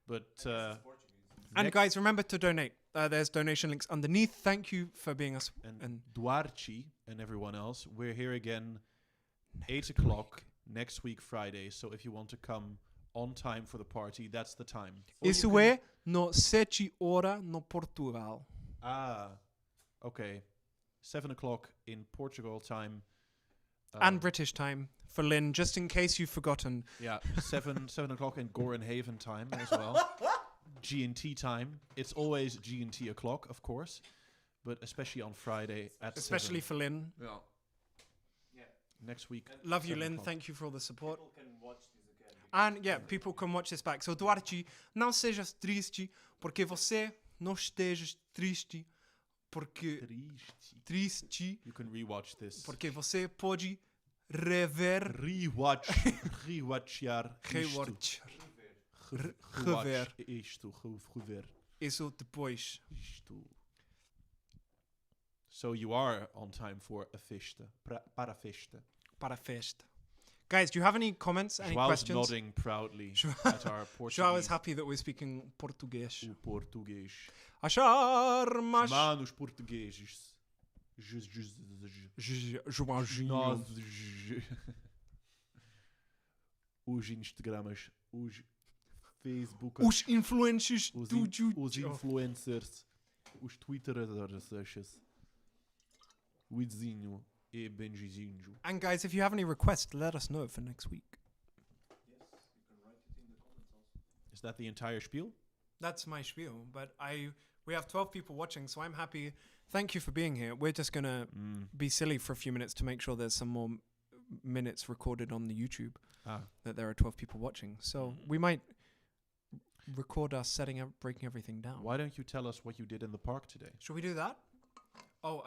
But And guys, remember to donate. There's donation links underneath. Thank you for being us. and Duarte and everyone else, we're here again 8 o'clock next week Friday. So if you want to come on time for the party, that's the time. Isso é no 7 horas no Portugal. Okay. 7 o'clock in Portugal time. And British time for Lynn, just in case you've forgotten. Yeah, 7 o'clock in Gorenhaven time as well. G&T time. It's always G&T o'clock, of course, but especially on Friday at Especially 7. for Lynn. Yeah. Yeah. Next week. Love you, 7 Lynn. o'clock. Thank you for all the support. People can watch this again. And yeah, people can watch this back. So Duarte, não sejas triste, porque você não estejas triste, porque triste, You can rewatch this. porque você pode rever, Rewatchar rewatch, Rever isto. Rever isso depois. isto. So you are on time for a festa. Para a festa. Para a festa. Guys, do you have any comments, any Joao's questions? nodding proudly at our Portuguese. Joao is happy that we're speaking Português. O português. Achar, mas... Manos portugueses. Joãozinho. Nós. Os Instagramas. Os Facebook. Os influencers Os, do in, YouTube. os influencers. Os Twitteradores. O Idzinho e Benjizinho. And guys, if you have any requests, let us know for next week. Is that the entire spiel? That's my spiel, but we have 12 people watching, so I'm happy. Thank you for being here. We're just going to be silly for a few minutes to make sure there's some more minutes recorded on the YouTube that there are 12 people watching. So we might record us setting up, breaking everything down. Why don't you tell us what you did in the park today? Should we do that? Oh,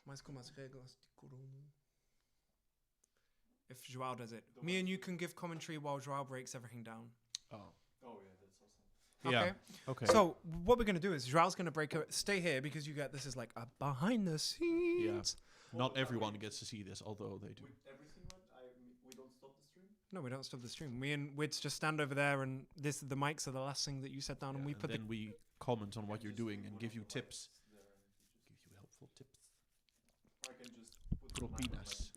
mais como as regras de corona. If Joao does it. Me and you can give commentary while Joao breaks everything down. Oh. Oh yeah, that's awesome. Okay. Yeah. Okay. So what we're going to do is Joao's going to break it. Stay here because you get this is like a behind the scenes. Not everyone gets to see this, although they do. With everything, we don't stop the stream. No, we don't stop the stream. Me and Wids just stand over there, and the mics are the last thing that you set down, and we And put then we comment on what you're doing and give you tips. Give you helpful tips. Or I can just put the mic on my Propinas. computer.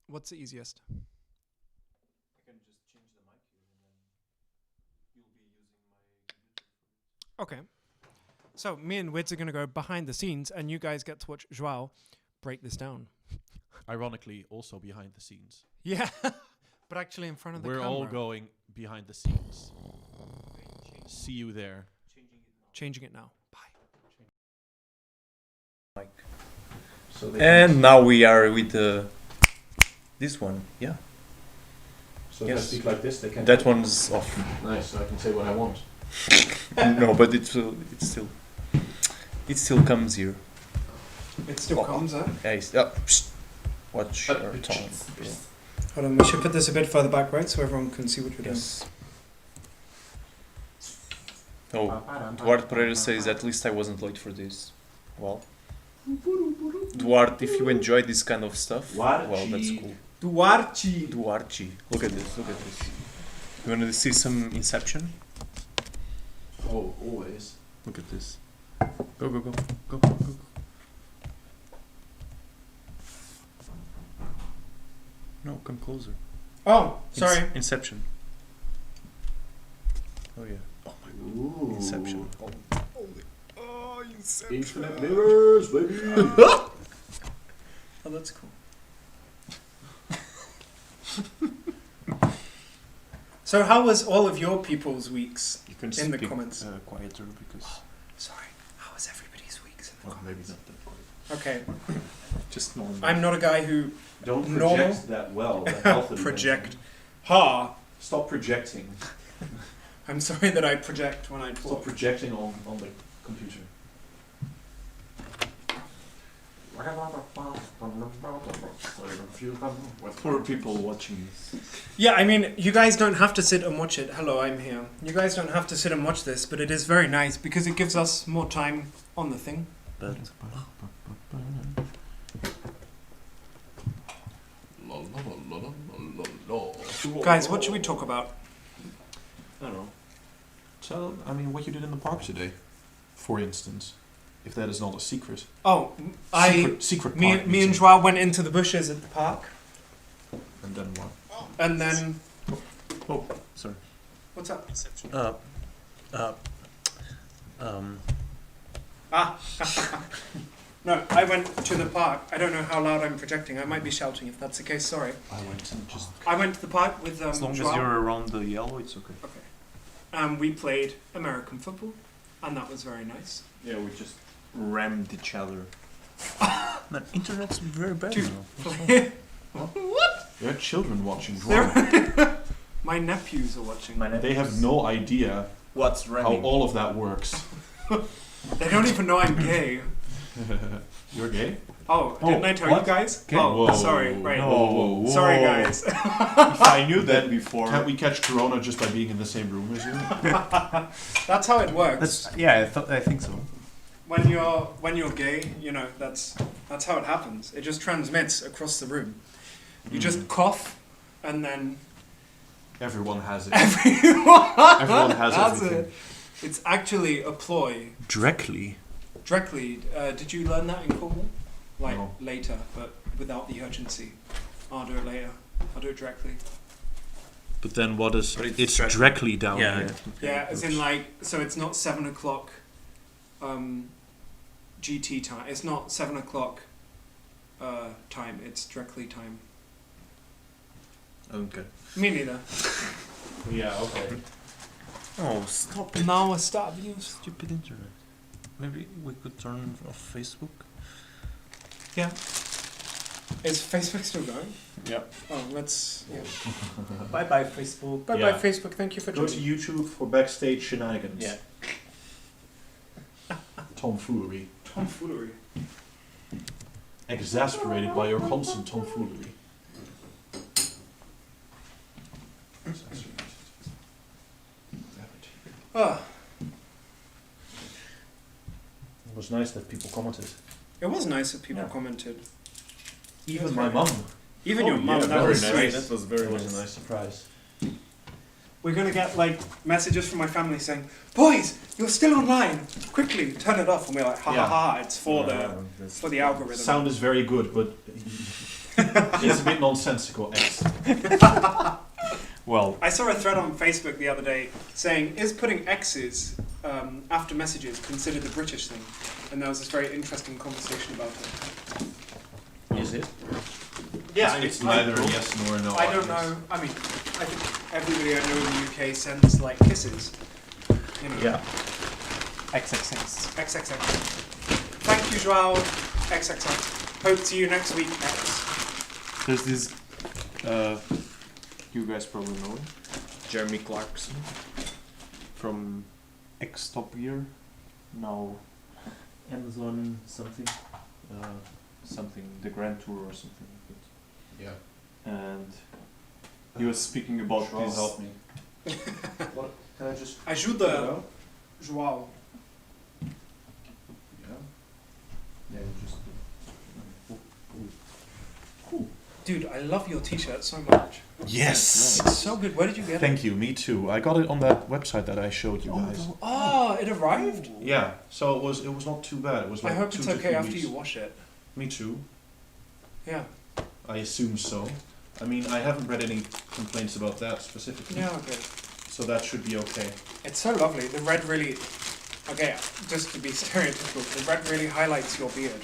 What's the easiest? I can just change the mic here, and then you'll be using my computer for it. Okay. So me and Wids are going to go behind the scenes, and you guys get to watch Joao break this down. Ironically, also behind the scenes. Yeah, but actually in front of the We're camera. all going behind the scenes. See you there. Changing it now. Bye. And now we are with this one. Yeah, So Yes. if I speak like this, they can. that one's off. Nice, so I can say what I want. No, but it still comes here. It still Oh. comes, huh? Hey, watch your tongue. Yeah. Hold on, we should put this a bit further back, right, so everyone can see what you're Yes. Oh, Duarte Pereira says at least I wasn't late for this. Well, Duarte, if you enjoy this kind of stuff, well, that's cool. doing. Duarte. Duarte, look at this. You wanna see some Inception? Oh, always. Look at this. Go, go, go. Go, go, go. No, come closer. Oh, sorry. Inception. Oh yeah. Oh my god. Inception. Oh, Inception. Infinite mirrors, baby. Oh, that's cool. So how was all of your people's weeks? You can In the speak comments. quieter because. Sorry, how was everybody's weeks in the Well, maybe comments? not that quiet. Okay, Just normal. I'm not a guy who Don't Normal. project that well. The health of the project. thing. Ha! Stop projecting. I'm sorry that I project when I Stop talk. projecting on the computer. With poor people watching this. Yeah, I mean, you guys don't have to sit and watch it. Hello, I'm here. You guys don't have to sit and watch this, but it is very nice because it gives us more time on the thing. But Guys, what should we talk about? I don't know. Tell, I mean, what you did in the park today, for instance, if that is not a secret. Oh, Secret me park and meeting. Joao went into the bushes at the park, And then what? and then Oh, sorry. what's up? Ah, no, I went to the park. I don't know how loud I'm projecting. I might be shouting. If that's the case, sorry. I went and just. I went to the park with as long as Joao. you're around the yellow, it's okay. We played American football, and that was very nice. Yeah, we just. Rammed each other. Man, internet's very bad Dude. now. There are children watching There- drama. My nephews are watching. They have no idea What's how ramming? all of that works. They don't even know I'm gay. You're gay? Oh, Oh, didn't I tell what? you guys? Okay. Oh, Whoa. sorry. Right. Whoa. Sorry, guys. If I knew that before. Can't we catch corona just by being in the same room as you? That's how it works. That's yeah. I think so. When you're gay, you know that's how it happens. It just transmits across the room. You just cough, and then Everyone has it. everyone has has everything. it. It's actually a ploy. Directly. Directly, did you learn that in Cornwall? Like No. later, but without the urgency. I'll do it later. I'll do it directly. But then what is? But it's It's direct- directly down Yeah. here. Yeah, as in like, so it's not 7 o'clock GT time. It's not 7 o'clock time. It's directly time. Okay. Me neither. Yeah, okay. Oh, stop it! Now I stop you. Stupid internet. Maybe we could turn off Facebook. Yeah. Is Facebook still going? Yeah. Oh, let's. Yeah. Bye bye, Facebook. Bye Yeah. bye, Facebook. Thank you for Go to joining. YouTube for backstage shenanigans. Yeah. Tomfoolery. Tomfoolery. Exasperated by your constant tomfoolery. Ah, It was nice that people commented. it was nice that people Yeah. commented. Even was my very mum. Even Oh, your mum. yeah, That very was nice. sweet. That was very It was nice. a nice surprise. We're gonna get like messages from my family saying, "Boys, you're still online. Quickly, turn it off." And we're like, "Ha Yeah. ha ha! It's for the algorithm." Sound is very good, but it's a bit nonsensical. X. Well, I saw a thread on Facebook the other day saying, "Is putting X's after messages considered a British thing?" And there was this very interesting conversation about it. Is it? Yeah, It's neither a yes nor a no. I don't know. I mean, I think everybody I know in the UK sends like kisses. You know. Yeah. XXX. XXX. Thank you, Joao. XXX. Hope to see you next week. X. there's this. You guys probably know him. Jeremy Clarkson from X Top Gear. Now Amazon something. Something the Grand Tour or something like that. Yeah. And he was speaking about Joao, this. help me. What? Can I just? Ajuda, Joao. Yeah. Yeah. You just. Cool. Dude, I love your t-shirt so much. Yes. It's so good. Where did you get it? Thank you. Me too. I got it on that website that I showed you guys. Oh, it arrived? Yeah. So it was not too bad. It was I like hope 2 it's to okay 3 after weeks. you wash it. Me too. Yeah. I assume so. I mean, I haven't read any complaints about that specifically. Yeah, okay. So that should be okay. It's so lovely. The red really... Okay, just to be stereotypical, the red really highlights your beard.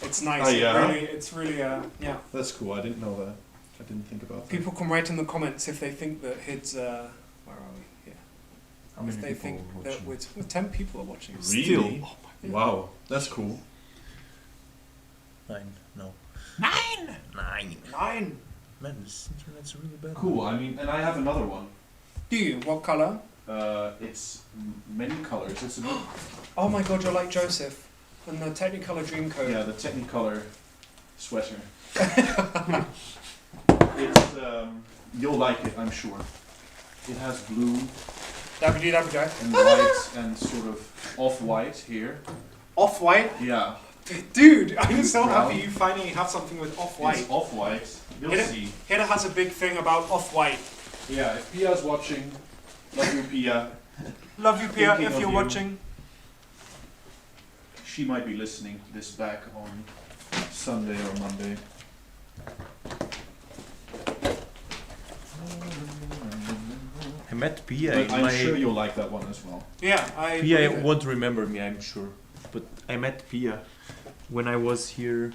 It's nice. Oh, yeah? It's really, yeah. That's cool. I didn't know that. I didn't think about that. People can write in the comments if they think that his, where are we? Yeah. How many If they people think are that watching? with 10 people are watching. Really? Still. Oh my God. Wow, that's cool. 9, no. 9! 9. 9. Man, this internet's really bad. Cool. I mean, and I have another one. Do you? What color? It's many colors. It's a Oh my God, you're like Joseph. And the Technicolor Dreamcoat. yeah, the Technicolor sweater. It's you'll like it, I'm sure. It has blue WWJ. and white and sort of off-white here. Off-white? Yeah, Dude, I'm so Brown. happy you finally have something with off-white. it's off-white. You'll Hit it. see. Hida has a big thing about off-white. Yeah, if Pia's watching, love you, Pia. Love you, Pia, Thinking if of you're you. watching. She might be listening to this back on Sunday or Monday. I met Pia But in I'm my... sure you'll like that one as well. Yeah, I Pia believe it. won't remember me, I'm sure. But I met Pia when I was here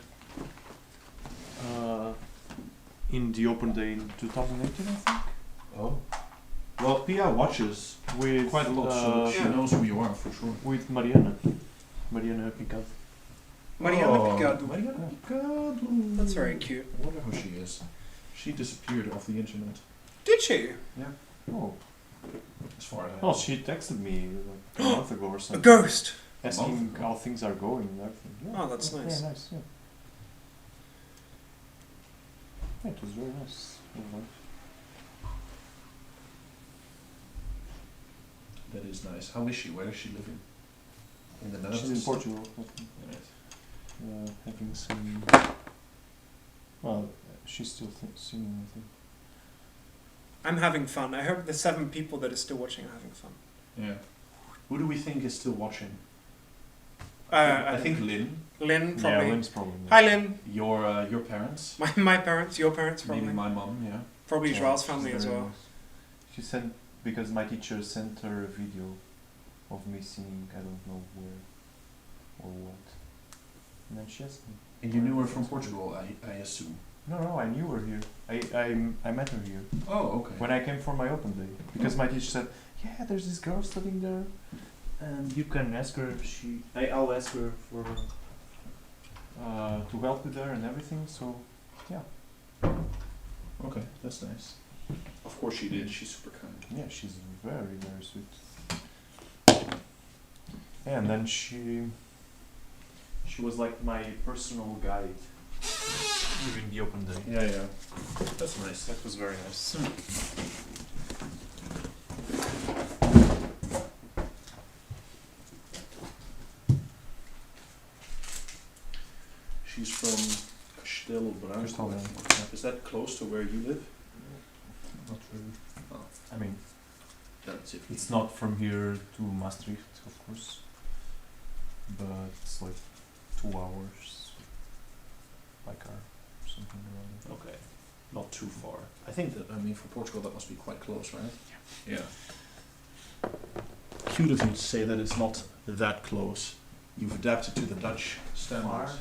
in the open day in 2018, I think. Oh. Well, Pia watches With quite a lot, so she Yeah. knows who you are for sure. with Mariana. Mariana Picard. Mariana Oh, Picard. Mariana Picard. That's very cute. I wonder who she is. She disappeared off the internet. Did she? Oh. As far as I Oh, know. she texted me like a month ago or A something. ghost. Asking how things are going and everything. Yeah. Oh, that's Yeah, nice. nice, yeah. Yeah, it was very nice. That is nice. How is she? Where is she living? In the Netherlands? She's in Portugal, I think. Right. Having some. Well, she's still singing, I think. I'm having fun. I hope the 7 people that are still watching are having fun. Yeah. Who do we think is still watching? I I think Lynn, Lynn, probably. Yeah, Lynn's probably. Hi, Lynn. your parents, My parents, your parents, probably. maybe my mom. Yeah. Probably Yeah, Joao's she's family as very well. nice. She sent, because my teacher sent her a video of me singing, I don't know where or what. And then she asked me. And you knew her from Portugal, I assume. No, I knew her here. I met her here Oh, okay. when I came for my open day. Because my teacher said, yeah, there's this girl studying there. And you can ask her if I'll ask her for to help with her and everything. So Okay, that's nice. Of course she did. She's super kind. yeah, she's very, very sweet. Yeah, and then she was like my personal guide during the open day. Yeah. That's nice. That was very nice. She's from Kastelbrand. Kastelbrand, Is that close to where you live? Not really. Oh. I mean, That's it. it's not from here to Maastricht, of course, but it's like 2 hours by car, something around that. Okay. Not too far. I think that, I mean, for Portugal that must be quite close, right? Yeah. Cute of you to say that it's not that close. You've adapted to the Dutch standards.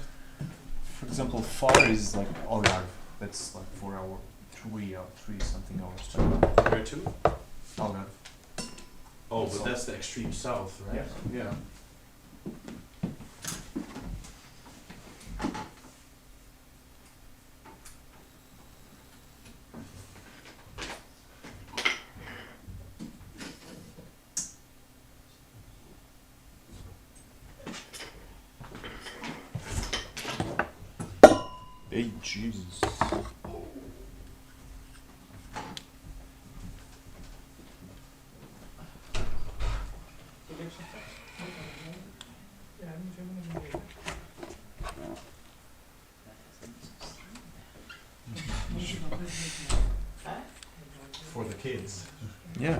For example, far is like Algarve. That's like 4 hours, 3 something hours. Where to? Algarve. Oh, but that's the extreme south, right? Yeah. Yeah. Hey, Jesus. For the kids. Yeah.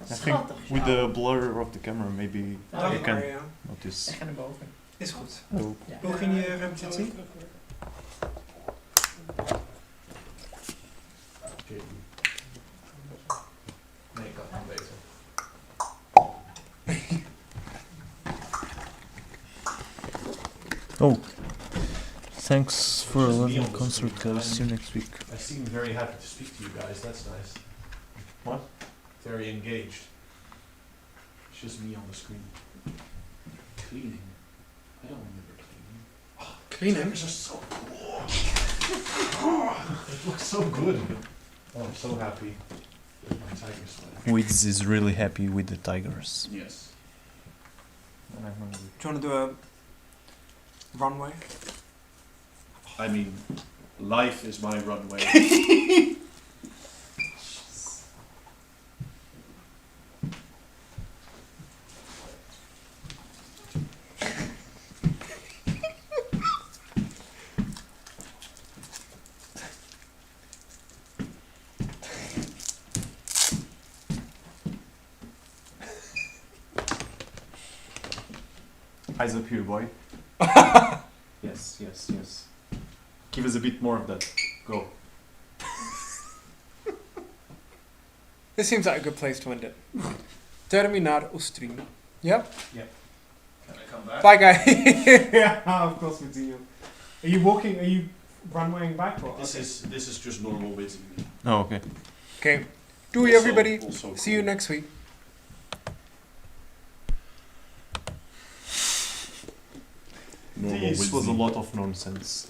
I think with the blur of the camera, maybe you can notice. ga naar boven. Is goed. Oh. Hoe ging je repetitie? Nee, ik had hem beter. Oh. Thanks for Just me loving on the concert, screen. guys. See you next week. I seem very happy to speak to you guys, that's nice. What? Very engaged. It's just me on the screen. Cleaning. I don't remember cleaning. Cleaning? Tigers are so cool. It looks so good. Oh, I'm so happy with my tiger sweater. Wiz is really happy with the tigers. Yes. And I'm hungry. Do you want to do a runway? I mean, life is my runway. Eyes up here, boy. Yes, yes, yes. Give us a bit more of that. Go. This seems like a good place to end it. Terminar o stream. Yep. Can I come back? Bye, guys. Yeah, of course we see you. Are you walking? Are you runwaying back? Or? This is just normal whizzing. Oh, okay. Okay. Doei, Also- everybody. also See you cool. next week. Normal This was a whizzing. lot of nonsense.